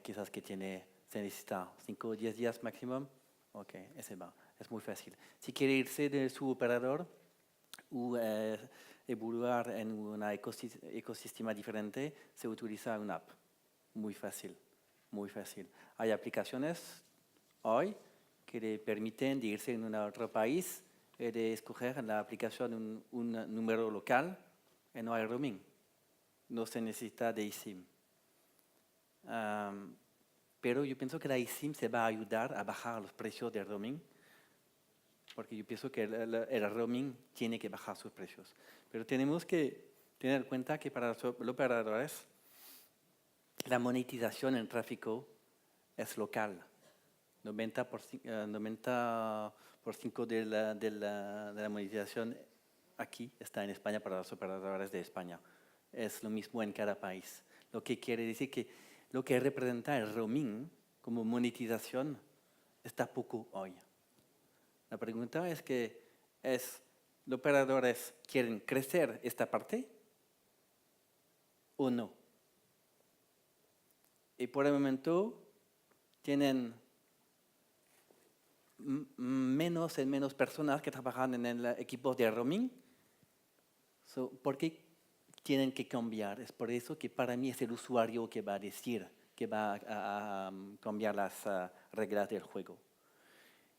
quizás que se necesita 5 o 10 días máximo. Ok, ese va, es muy fácil. Si quiere irse de su operador o evoluir en un ecosistema diferente, se utiliza una app. Muy fácil, muy fácil. Hay aplicaciones hoy que le permiten de irse en otro país, de escoger en la aplicación un número local y no hay roaming. No se necesita de eSIM. Pero yo pienso que la eSIM se va a ayudar a bajar los precios del roaming, porque yo pienso que el roaming tiene que bajar sus precios. Pero tenemos que tener en cuenta que para los operadores la monetización en tráfico es local. 90% de la monetización aquí está en España para los operadores de España. Es lo mismo en cada país. Lo que quiere decir que lo que representa el roaming como monetización está poco hoy. La pregunta es que los operadores quieren crecer esta parte o no. Y por el momento tienen menos y menos personas que trabajan en el equipo de roaming. ¿Por qué tienen que cambiar? Es por eso que para mí es el usuario que va a decir, que va a cambiar las reglas del juego.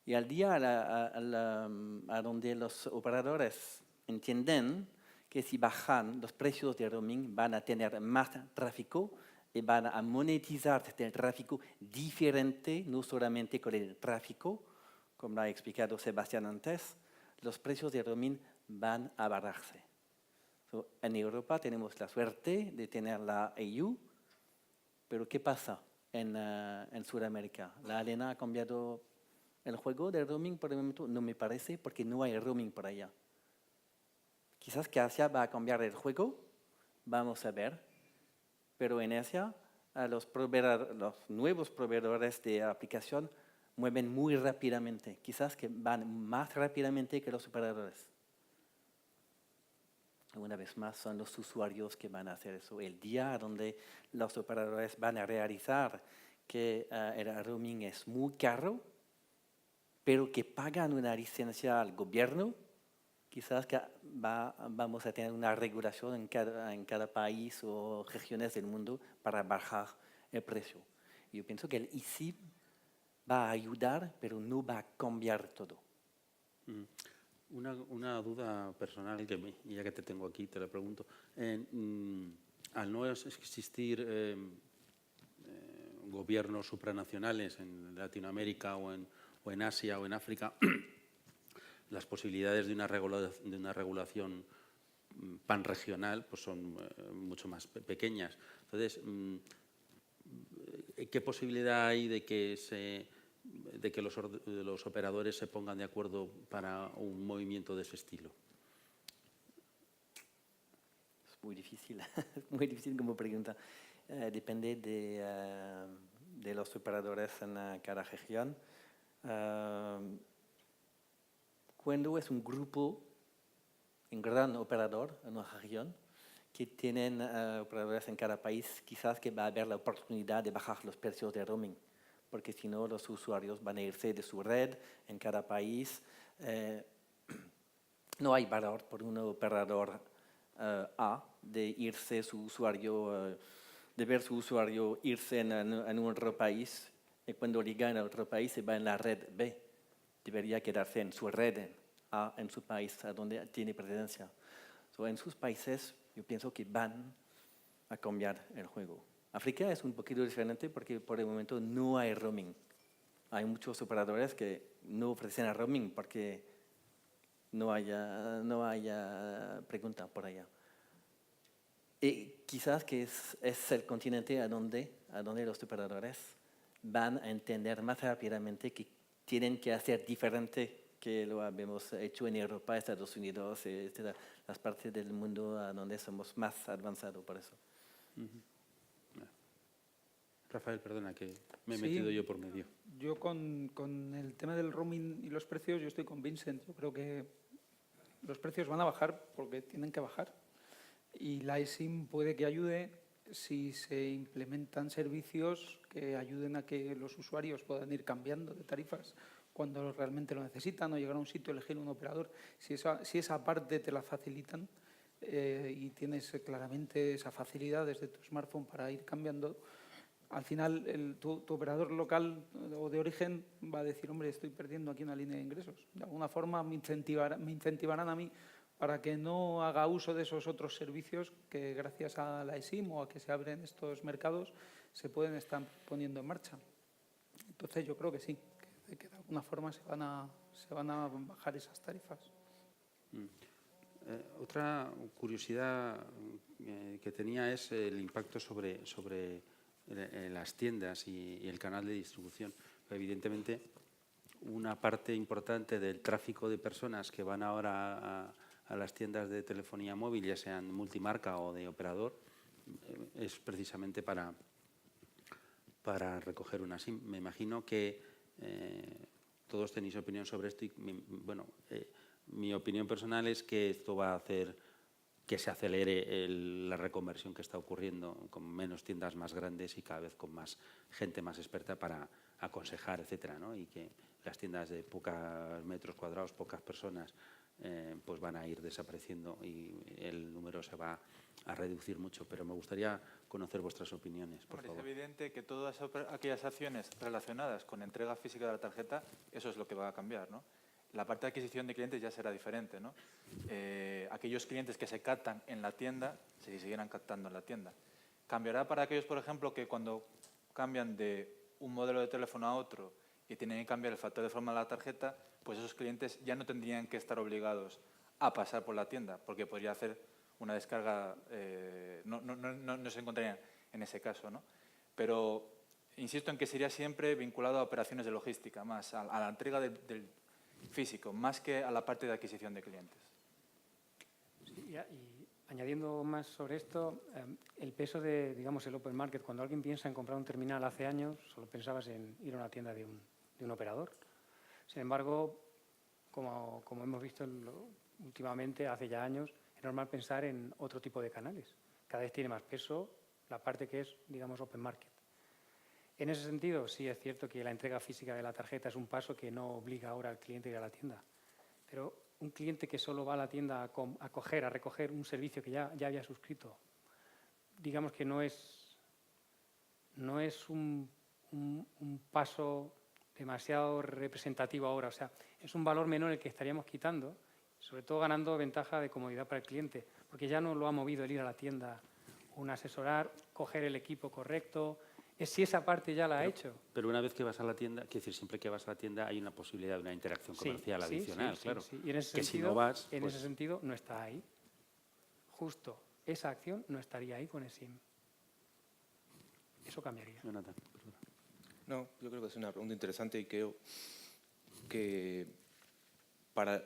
Y al día a donde los operadores entienden que si bajan los precios de roaming van a tener más tráfico y van a monetizar el tráfico diferente, no solamente con el tráfico, como lo ha explicado Sebastián antes, los precios de roaming van a bajarse. En Europa tenemos la suerte de tener la EU, pero ¿qué pasa en Sudamérica? ¿La arena ha cambiado el juego del roaming por el momento? No me parece, porque no hay roaming por allá. Quizás que Asia va a cambiar el juego, vamos a ver. Pero en Asia, los nuevos proveedores de aplicación mueven muy rápidamente. Quizás que van más rápidamente que los operadores. Una vez más, son los usuarios que van a hacer eso. El día donde los operadores van a realizar que el roaming es muy caro, pero que pagan una licencia al gobierno, quizás que vamos a tener una regulación en cada país o regiones del mundo para bajar el precio. Yo pienso que el eSIM va a ayudar, pero no va a cambiar todo. Una duda personal, y ya que te tengo aquí, te la pregunto. Al no existir gobiernos supranacionales en Latinoamérica o en Asia o en África, las posibilidades de una regulación panregional pues son mucho más pequeñas. Entonces, ¿qué posibilidad hay de que los operadores se pongan de acuerdo para un movimiento de ese estilo? Es muy difícil, muy difícil como pregunta. Depende de los operadores en cada región. Cuando es un grupo, un gran operador en una región, que tienen operadores en cada país, quizás que va a haber la oportunidad de bajar los precios de roaming, porque si no los usuarios van a irse de su red en cada país. No hay valor por un operador A de irse su usuario, de ver su usuario irse en un otro país y cuando llega en otro país se va en la red B. Debería quedarse en su red A, en su país, a donde tiene presencia. En sus países yo pienso que van a cambiar el juego. África es un poquito diferente porque por el momento no hay roaming. Hay muchos operadores que no ofrecen roaming porque no haya pregunta por allá. Y quizás que es el continente a donde los operadores van a entender más rápidamente que tienen que hacer diferente que lo habíamos hecho en Europa, Estados Unidos, etc. Las partes del mundo a donde somos más avanzados por eso. Rafael, perdona, que me he Sí, metido yo por medio. Yo con el tema del roaming y los precios, yo estoy con Vincent. Yo creo que los precios van a bajar porque tienen que bajar. Y la eSIM puede que ayude si se implementan servicios que ayuden a que los usuarios puedan ir cambiando de tarifas cuando realmente lo necesitan, o llegar a un sitio, elegir un operador. Si esa parte te la facilitan y tienes claramente esa facilidad desde tu smartphone para ir cambiando, al final tu operador local o de origen va a decir, hombre, estoy perdiendo aquí una línea de ingresos. De alguna forma me incentivarán a mí para que no haga uso de esos otros servicios que gracias a la eSIM o a que se abren estos mercados se pueden estar poniendo en marcha. Entonces yo creo que sí, que de alguna forma se van a bajar esas tarifas. Otra curiosidad que tenía es el impacto sobre las tiendas y el canal de distribución. Evidentemente, una parte importante del tráfico de personas que van ahora a las tiendas de telefonía móvil, ya sean multimarca o de operador, es precisamente para recoger una SIM. Me imagino que todos tenéis opinión sobre esto y, mi opinión personal es que esto va a hacer que se acelere la reconversión que está ocurriendo con menos tiendas más grandes y cada vez con más gente más experta para aconsejar, etcétera, ¿no? Y que las tiendas de pocos metros cuadrados, pocas personas, pues van a ir desapareciendo y el número se va a reducir mucho. Pero me gustaría conocer vuestras opiniones, por favor. Es evidente que todas aquellas acciones relacionadas con entrega física de la tarjeta, eso es lo que va a cambiar, ¿no? La parte de adquisición de clientes ya será diferente, ¿no? Aquellos clientes que se captan en la tienda, se seguirán captando en la tienda. Cambiará para aquellos, por ejemplo, que cuando cambian de un modelo de teléfono a otro y tienen que cambiar el factor de forma de la tarjeta, pues esos clientes ya no tendrían que estar obligados a pasar por la tienda, porque podría hacer una descarga, no se encontrarían en ese caso, ¿no? Pero insisto en que sería siempre vinculado a operaciones de logística, más a la entrega del físico, más que a la parte de adquisición de clientes. Sí, y añadiendo más sobre esto, el peso de, digamos, el open market. Cuando alguien piensa en comprar un terminal hace años, solo pensabas en ir a una tienda de un operador. Sin embargo, como hemos visto últimamente, hace ya años, es normal pensar en otro tipo de canales. Cada vez tiene más peso la parte que es, digamos, open market. En ese sentido, sí es cierto que la entrega física de la tarjeta es un paso que no obliga ahora al cliente a ir a la tienda. Pero un cliente que solo va a la tienda a recoger un servicio que ya había suscrito, digamos que no es un paso demasiado representativo ahora. O sea, es un valor menor el que estaríamos quitando, sobre todo ganando ventaja de comodidad para el cliente, porque ya no lo ha movido el ir a la tienda, un asesorar, coger el equipo correcto. Si esa parte ya la ha hecho. Pero una vez que vas a la tienda, quiero decir, siempre que vas a la tienda hay una posibilidad de una interacción comercial adicional, claro. Sí. Y en ese que sentido, si no vas, en pues, ese sentido no está ahí. Justo esa acción no estaría ahí con eSIM. Eso cambiaría. Jonathan, perdona. No, yo creo que es una pregunta interesante y creo que para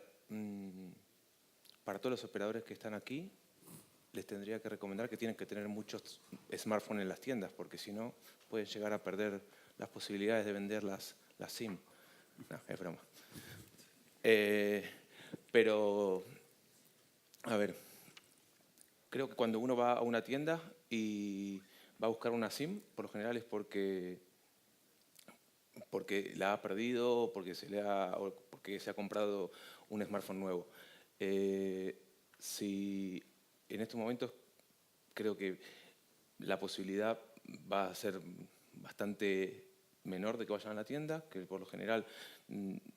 todos los operadores que están aquí, les tendría que recomendar que tienen que tener muchos smartphones en las tiendas, porque si no, pueden llegar a perder las posibilidades de vender las SIM. No, es broma. Pero, a ver, creo que cuando uno va a una tienda y va a buscar una SIM, por lo general es porque porque la ha perdido o porque se ha comprado un smartphone nuevo. Si en estos momentos creo que la posibilidad va a ser bastante menor de que vayan a la tienda, que por lo general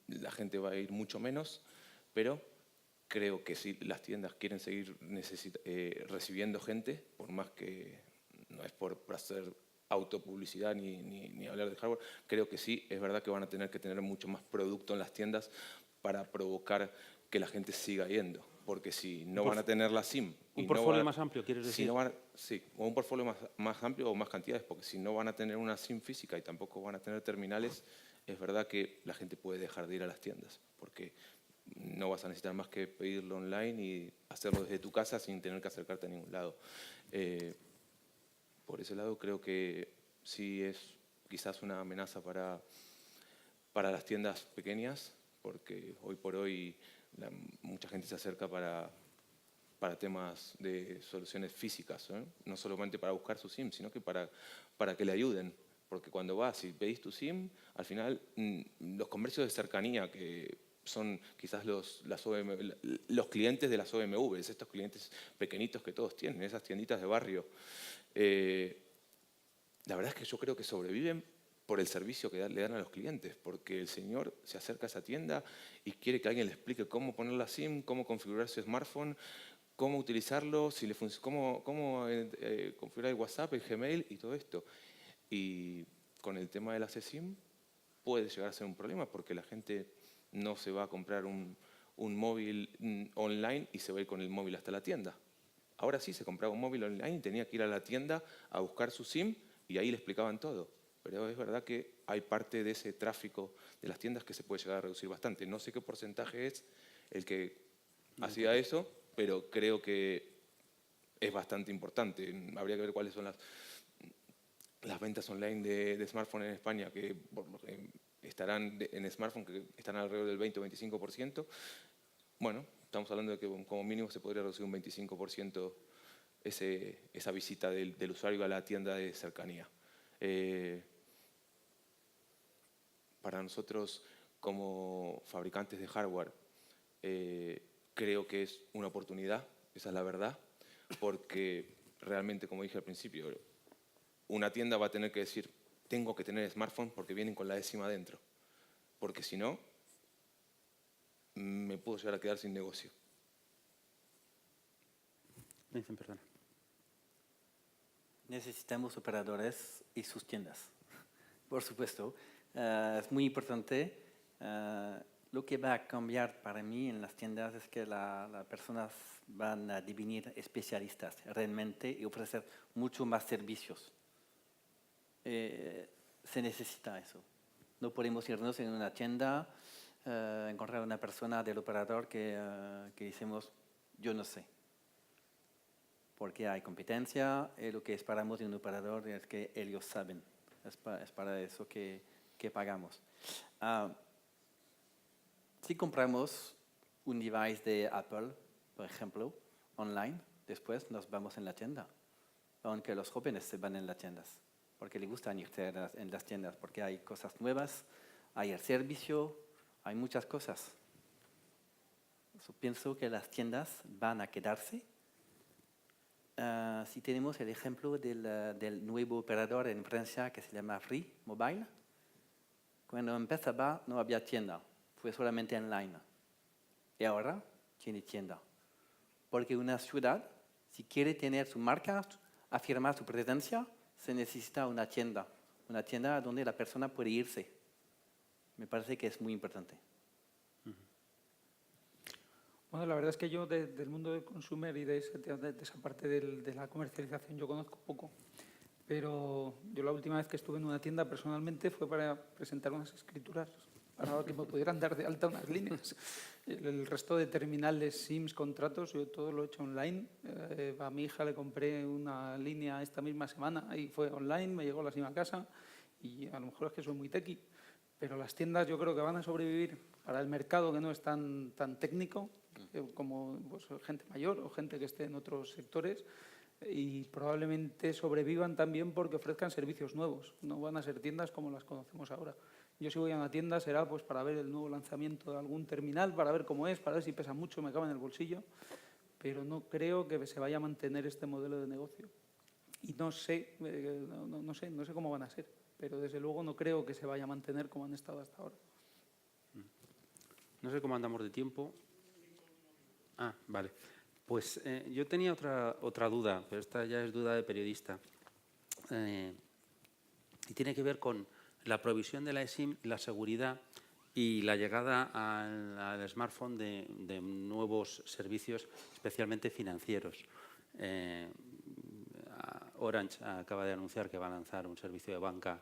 la gente va a ir mucho menos, pero creo que si las tiendas quieren seguir recibiendo gente, por más que no es por hacer autopublicidad ni hablar de hardware, creo que sí, es verdad que van a tener que tener mucho más producto en las tiendas para provocar que la gente siga yendo. Porque si no van a tener la SIM... ¿Un portfolio más amplio, quieres decir? Sí, o un portfolio más amplio o más cantidades, porque si no van a tener una SIM física y tampoco van a tener terminales, es verdad que la gente puede dejar de ir a las tiendas, porque no vas a necesitar más que pedirlo online y hacerlo desde tu casa sin tener que acercarte a ningún lado. Por ese lado creo que sí es quizás una amenaza para las tiendas pequeñas, porque hoy por hoy mucha gente se acerca para temas de soluciones físicas, ¿eh? No solamente para buscar su SIM, sino que para que le ayuden. Porque cuando vas y pedís tu SIM, al final los comercios de cercanía, que son quizás los clientes de las OMVs, estos clientes pequeñitos que todos tienen, esas tienditas de barrio, la verdad es que yo creo que sobreviven por el servicio que le dan a los clientes, porque el señor se acerca a esa tienda y quiere que alguien le explique cómo poner la SIM, cómo configurar su smartphone, cómo utilizarlo, cómo configurar el WhatsApp, el Gmail y todo esto. Y con el tema de la eSIM puede llegar a ser un problema, porque la gente no se va a comprar un móvil online y se va a ir con el móvil hasta la tienda. Ahora sí, se compraba un móvil online y tenía que ir a la tienda a buscar su SIM y ahí le explicaban todo. Pero es verdad que hay parte de ese tráfico de las tiendas que se puede llegar a reducir bastante. No sé qué porcentaje es el que hacía eso, pero creo que es bastante importante. Habría que ver cuáles son las ventas online de smartphone en España, que estarán en smartphone, que están alrededor del 20 o 25%. Bueno, estamos hablando de que como mínimo se podría reducir un 25% esa visita del usuario a la tienda de cercanía. Para nosotros, como fabricantes de hardware, creo que es una oportunidad, esa es la verdad, porque realmente, como dije al principio, una tienda va a tener que decir, tengo que tener smartphone porque vienen con la décima adentro, porque si no, me puedo llegar a quedar sin negocio. Dicen, perdona. Necesitamos operadores y sus tiendas, por supuesto. Es muy importante. Lo que va a cambiar para mí en las tiendas es que las personas van a devenir especialistas realmente y ofrecer mucho más servicios. Se necesita eso. No podemos irnos en una tienda, encontrar a una persona del operador que decimos, yo no sé. Porque hay competencia y lo que esperamos de un operador es que ellos saben. Es para eso que pagamos. Si compramos un device de Apple, por ejemplo, online, después nos vamos en la tienda. Aunque los jóvenes se van en las tiendas, porque les gusta irse en las tiendas, porque hay cosas nuevas, hay el servicio, hay muchas cosas. Pienso que las tiendas van a quedarse. Si tenemos el ejemplo del nuevo operador en Francia que se llama Free Mobile, cuando empezaba no había tienda, fue solamente online. Y ahora tiene tienda. Porque una ciudad, si quiere tener su marca, afirmar su presencia, se necesita una tienda donde la persona puede irse. Me parece que es muy importante. Bueno, la verdad es que yo del mundo del consumer y de esa parte de la comercialización yo conozco poco, pero yo la última vez que estuve en una tienda personalmente fue para presentar unas escrituras, para que me pudieran dar de alta unas líneas. El resto de terminales, SIMs, contratos, yo todo lo he hecho online. A mi hija le compré una línea esta misma semana y fue online, me llegó la misma casa y a lo mejor es que soy muy tequi, pero las tiendas yo creo que van a sobrevivir para el mercado que no es tan técnico, como pues, gente mayor o gente que esté en otros sectores. y probablemente sobrevivan también porque ofrezcan servicios nuevos. No van a ser tiendas como las conocemos ahora. Yo si voy a una tienda será pues para ver el nuevo lanzamiento de algún terminal, para ver cómo es, para ver si pesa mucho, me cabe en el bolsillo, pero no creo que se vaya a mantener este modelo de negocio. Y no sé cómo van a ser, pero desde luego no creo que se vaya a mantener como han estado hasta ahora. No sé cómo andamos de tiempo. Ah, vale. Pues yo tenía otra duda, pero esta ya es duda de periodista. Y tiene que ver con la provisión de la eSIM, la seguridad y la llegada al smartphone de nuevos servicios, especialmente financieros. Orange acaba de anunciar que va a lanzar un servicio de banca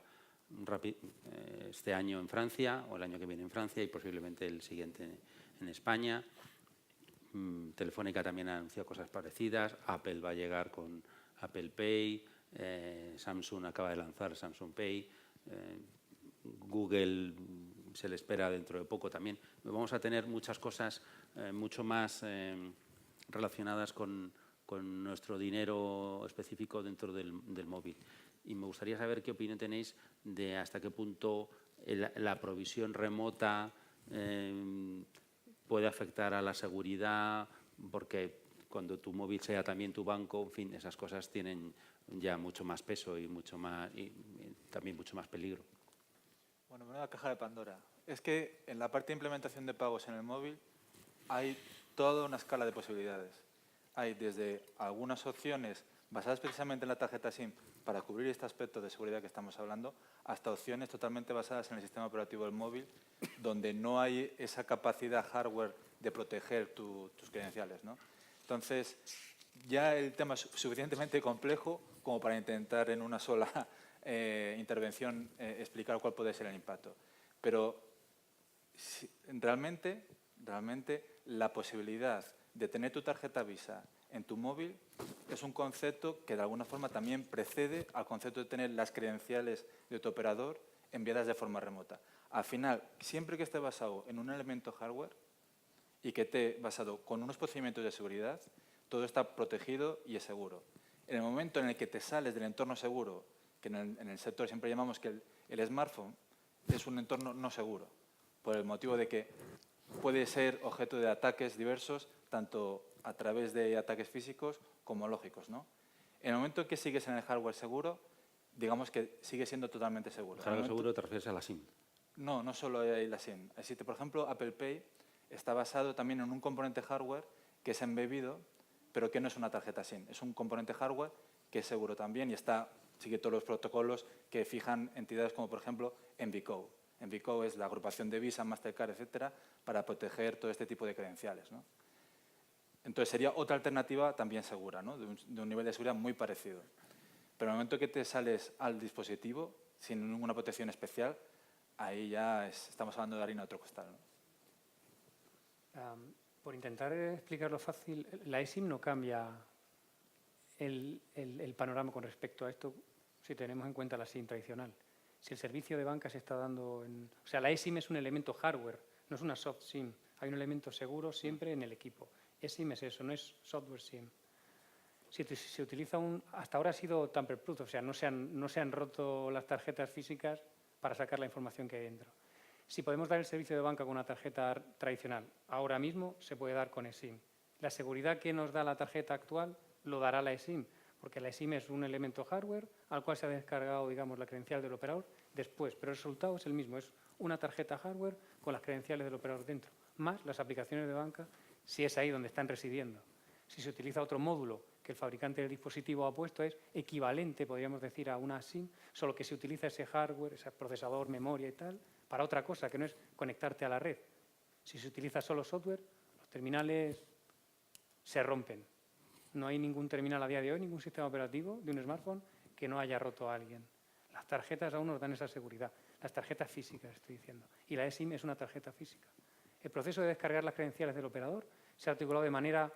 este año en Francia, o el año que viene en Francia, y posiblemente el siguiente en España. Telefónica también ha anunciado cosas parecidas. Apple va a llegar con Apple Pay. Samsung acaba de lanzar Samsung Pay. Google se le espera dentro de poco también. Vamos a tener muchas cosas mucho más relacionadas con nuestro dinero específico dentro del móvil. Y me gustaría saber qué opinión tenéis de hasta qué punto la provisión remota puede afectar a la seguridad, porque cuando tu móvil sea también tu banco, en fin, esas cosas tienen ya mucho más peso y también mucho más peligro. Bueno, menuda caja de Pandora. Es que en la parte de implementación de pagos en el móvil hay toda una escala de posibilidades. Hay desde algunas opciones basadas precisamente en la tarjeta SIM para cubrir este aspecto de seguridad que estamos hablando, hasta opciones totalmente basadas en el sistema operativo del móvil, donde no hay esa capacidad hardware de proteger tus credenciales, ¿no? Entonces, ya el tema es suficientemente complejo como para intentar en una sola intervención explicar cuál puede ser el impacto. Pero realmente la posibilidad de tener tu tarjeta Visa en tu móvil es un concepto que de alguna forma también precede al concepto de tener las credenciales de tu operador enviadas de forma remota. Al final, siempre que esté basado en un elemento hardware y que esté basado con unos procedimientos de seguridad, todo está protegido y es seguro. En el momento en el que te sales del entorno seguro, que en el sector siempre llamamos que el smartphone es un entorno no seguro, por el motivo de que puede ser objeto de ataques diversos, tanto a través de ataques físicos como lógicos, ¿no? En el momento en que sigues en el hardware seguro, digamos que sigue siendo totalmente seguro. ¿Hardware seguro te refieres a la SIM? No, no solo hay la SIM. Existe, por ejemplo, Apple Pay está basado también en un componente hardware que es embebido, pero que no es una tarjeta SIM. Es un componente hardware que es seguro también y sigue todos los protocolos que fijan entidades como, por ejemplo, MVCO. MVCO es la agrupación de Visa, Mastercard, etcétera, para proteger todo este tipo de credenciales, ¿no? Entonces, sería otra alternativa también segura, ¿no? de un nivel de seguridad muy parecido. Pero en el momento que te sales al dispositivo, sin ninguna protección especial, ahí ya estamos hablando de harina de otro costal, ¿no? Por intentar explicarlo fácil, la eSIM no cambia el panorama con respecto a esto si tenemos en cuenta la SIM tradicional. Si el servicio de banca se está dando o sea, la eSIM es un elemento hardware, no es una soft SIM. Hay un elemento seguro siempre en el equipo. eSIM es eso, no es software SIM. Si se utiliza hasta ahora ha sido tamper-proof, o sea, no se han roto las tarjetas físicas para sacar la información que hay dentro. Si podemos dar el servicio de banca con una tarjeta tradicional, ahora mismo se puede dar con eSIM. La seguridad que nos da la tarjeta actual lo dará la eSIM, porque la eSIM es un elemento hardware al cual se ha descargado, digamos, la credencial del operador después, pero el resultado es el mismo, es una tarjeta hardware con las credenciales del operador dentro, más las aplicaciones de banca, si es ahí donde están residiendo. Si se utiliza otro módulo que el fabricante del dispositivo ha puesto, es equivalente, podríamos decir, a una SIM, solo que se utiliza ese hardware, ese procesador, memoria y tal, para otra cosa, que no es conectarte a la red. Si se utiliza solo software, los terminales se rompen. No hay ningún terminal a día de hoy, ningún sistema operativo de un smartphone que no haya roto a alguien. Las tarjetas aún nos dan esa seguridad. Las tarjetas físicas, estoy diciendo. Y la eSIM es una tarjeta física. El proceso de descargar las credenciales del operador se ha articulado de manera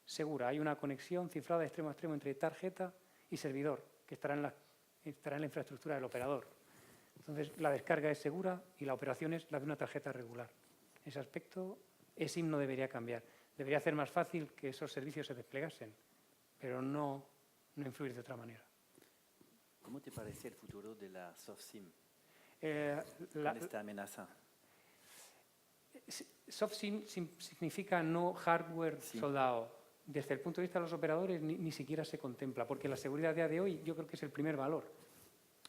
segura. Hay una conexión cifrada de extremo a extremo entre tarjeta y servidor, que estará en la infraestructura del operador. Entonces, la descarga es segura y la operación es la de una tarjeta regular. En ese aspecto, eSIM no debería cambiar. Debería hacer más fácil que esos servicios se desplegasen, pero no no influir de otra manera. ¿Cómo te parece el futuro de la soft SIM Con esta amenaza? Soft SIM significa no hardware soldado. Desde el punto de vista de los operadores ni siquiera se contempla, porque la seguridad a día de hoy yo creo que es el primer valor.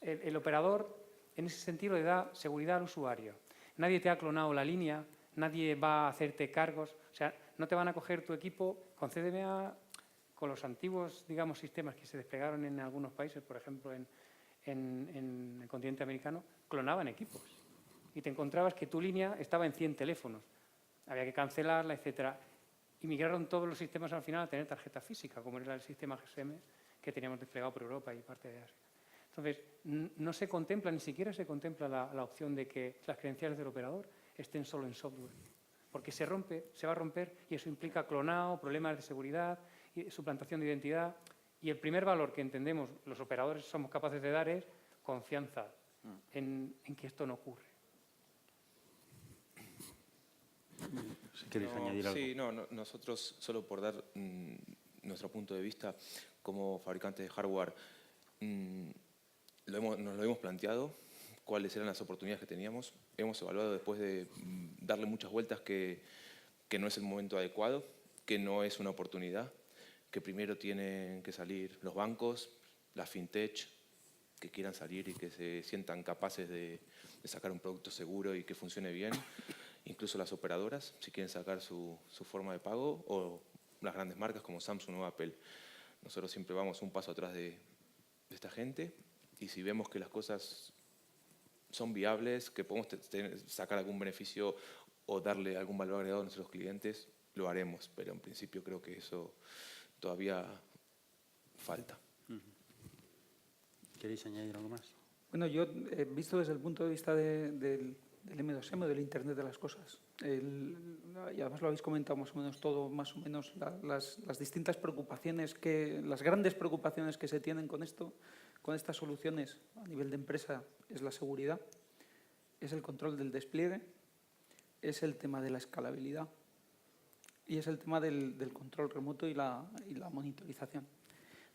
El operador en ese sentido le da seguridad al usuario. Nadie te ha clonado la línea, nadie va a hacerte cargos, o sea, no te van a coger tu equipo con CDMA, con los antiguos, digamos, sistemas que se desplegaron en algunos países, por ejemplo en el continente americano, clonaban equipos y te encontrabas que tu línea estaba en 100 teléfonos, había que cancelarla, etcétera, y migraron todos los sistemas al final a tener tarjeta física, como era el sistema GSM que teníamos desplegado por Europa y parte de Asia. Entonces, no se contempla, ni siquiera se contempla la opción de que las credenciales del operador estén solo en software, porque se va a romper y eso implica clonado, problemas de seguridad, y suplantación de identidad. Y el primer valor que entendemos los operadores somos capaces de dar es confianza en que esto no ocurre. Si queréis añadir algo. Sí, nosotros, solo por dar nuestro punto de vista como fabricantes de hardware, nos lo hemos planteado, cuáles eran las oportunidades que teníamos. Hemos evaluado después de darle muchas vueltas que no es el momento adecuado, que no es una oportunidad, que primero tienen que salir los bancos, las fintech, que quieran salir y que se sientan capaces de sacar un producto seguro y que funcione bien, incluso las operadoras, si quieren sacar su forma de pago, o las grandes marcas como Samsung o Apple. Nosotros siempre vamos un paso atrás de esta gente, y si vemos que las cosas son viables, que podemos sacar algún beneficio o darle algún valor agregado a nuestros clientes, lo haremos, pero en principio creo que eso todavía falta. ¿Queréis añadir algo más? Bueno, yo he visto desde el punto de vista del M2M, del Internet de las Cosas, y además lo habéis comentado más o menos todo, más o menos las distintas preocupaciones, las grandes preocupaciones que se tienen con esto, con estas soluciones a nivel de empresa, es la seguridad, es el control del despliegue, es el tema de la escalabilidad y es el tema del control remoto y la monitorización.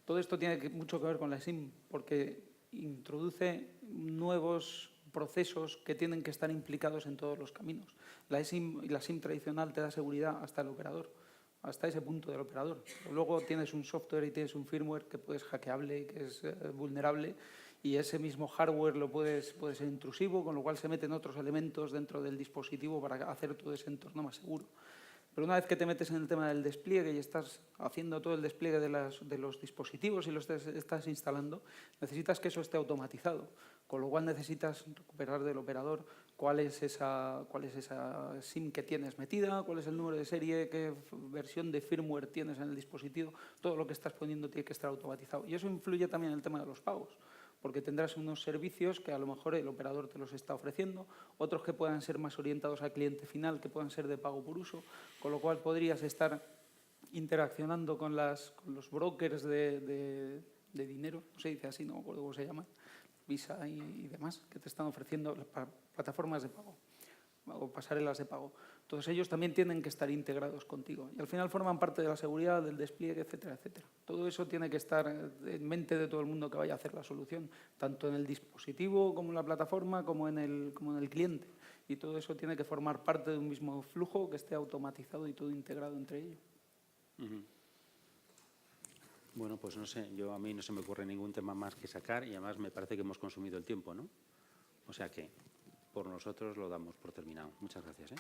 Todo esto tiene mucho que ver con la SIM, porque introduce nuevos procesos que tienen que estar implicados en todos los caminos. La SIM tradicional te da seguridad hasta el operador, hasta ese punto del operador. Pero luego tienes un software y tienes un firmware que es hackeable y que es vulnerable, y ese mismo hardware puede ser intrusivo, con lo cual se meten otros elementos dentro del dispositivo para hacer todo ese entorno más seguro. Pero una vez que te metes en el tema del despliegue y estás haciendo todo el despliegue de los dispositivos y los estás instalando, necesitas que eso esté automatizado, con lo cual necesitas recuperar del operador cuál es esa SIM que tienes metida, cuál es el número de serie, qué versión de firmware tienes en el dispositivo. Todo lo que estás poniendo tiene que estar automatizado. Y eso influye también en el tema de los pagos, porque tendrás unos servicios que a lo mejor el operador te los está ofreciendo, otros que puedan ser más orientados al cliente final, que puedan ser de pago por uso, con lo cual podrías estar interaccionando con los brokers de dinero, no se dice así, no me acuerdo cómo se llaman, Visa y demás, que te están ofreciendo plataformas de pago o pasarelas de pago. Todos ellos también tienen que estar integrados contigo y al final forman parte de la seguridad, del despliegue, etcétera, etcétera. Todo eso tiene que estar en mente de todo el mundo que vaya a hacer la solución, tanto en el dispositivo como en la plataforma como en el cliente. Y todo eso tiene que formar parte de un mismo flujo que esté automatizado y todo integrado entre ellos. Bueno, pues no sé, a mí no se me ocurre ningún tema más que sacar y además me parece que hemos consumido el tiempo, ¿no? O sea que por nosotros lo damos por terminado. Muchas gracias, ¿eh?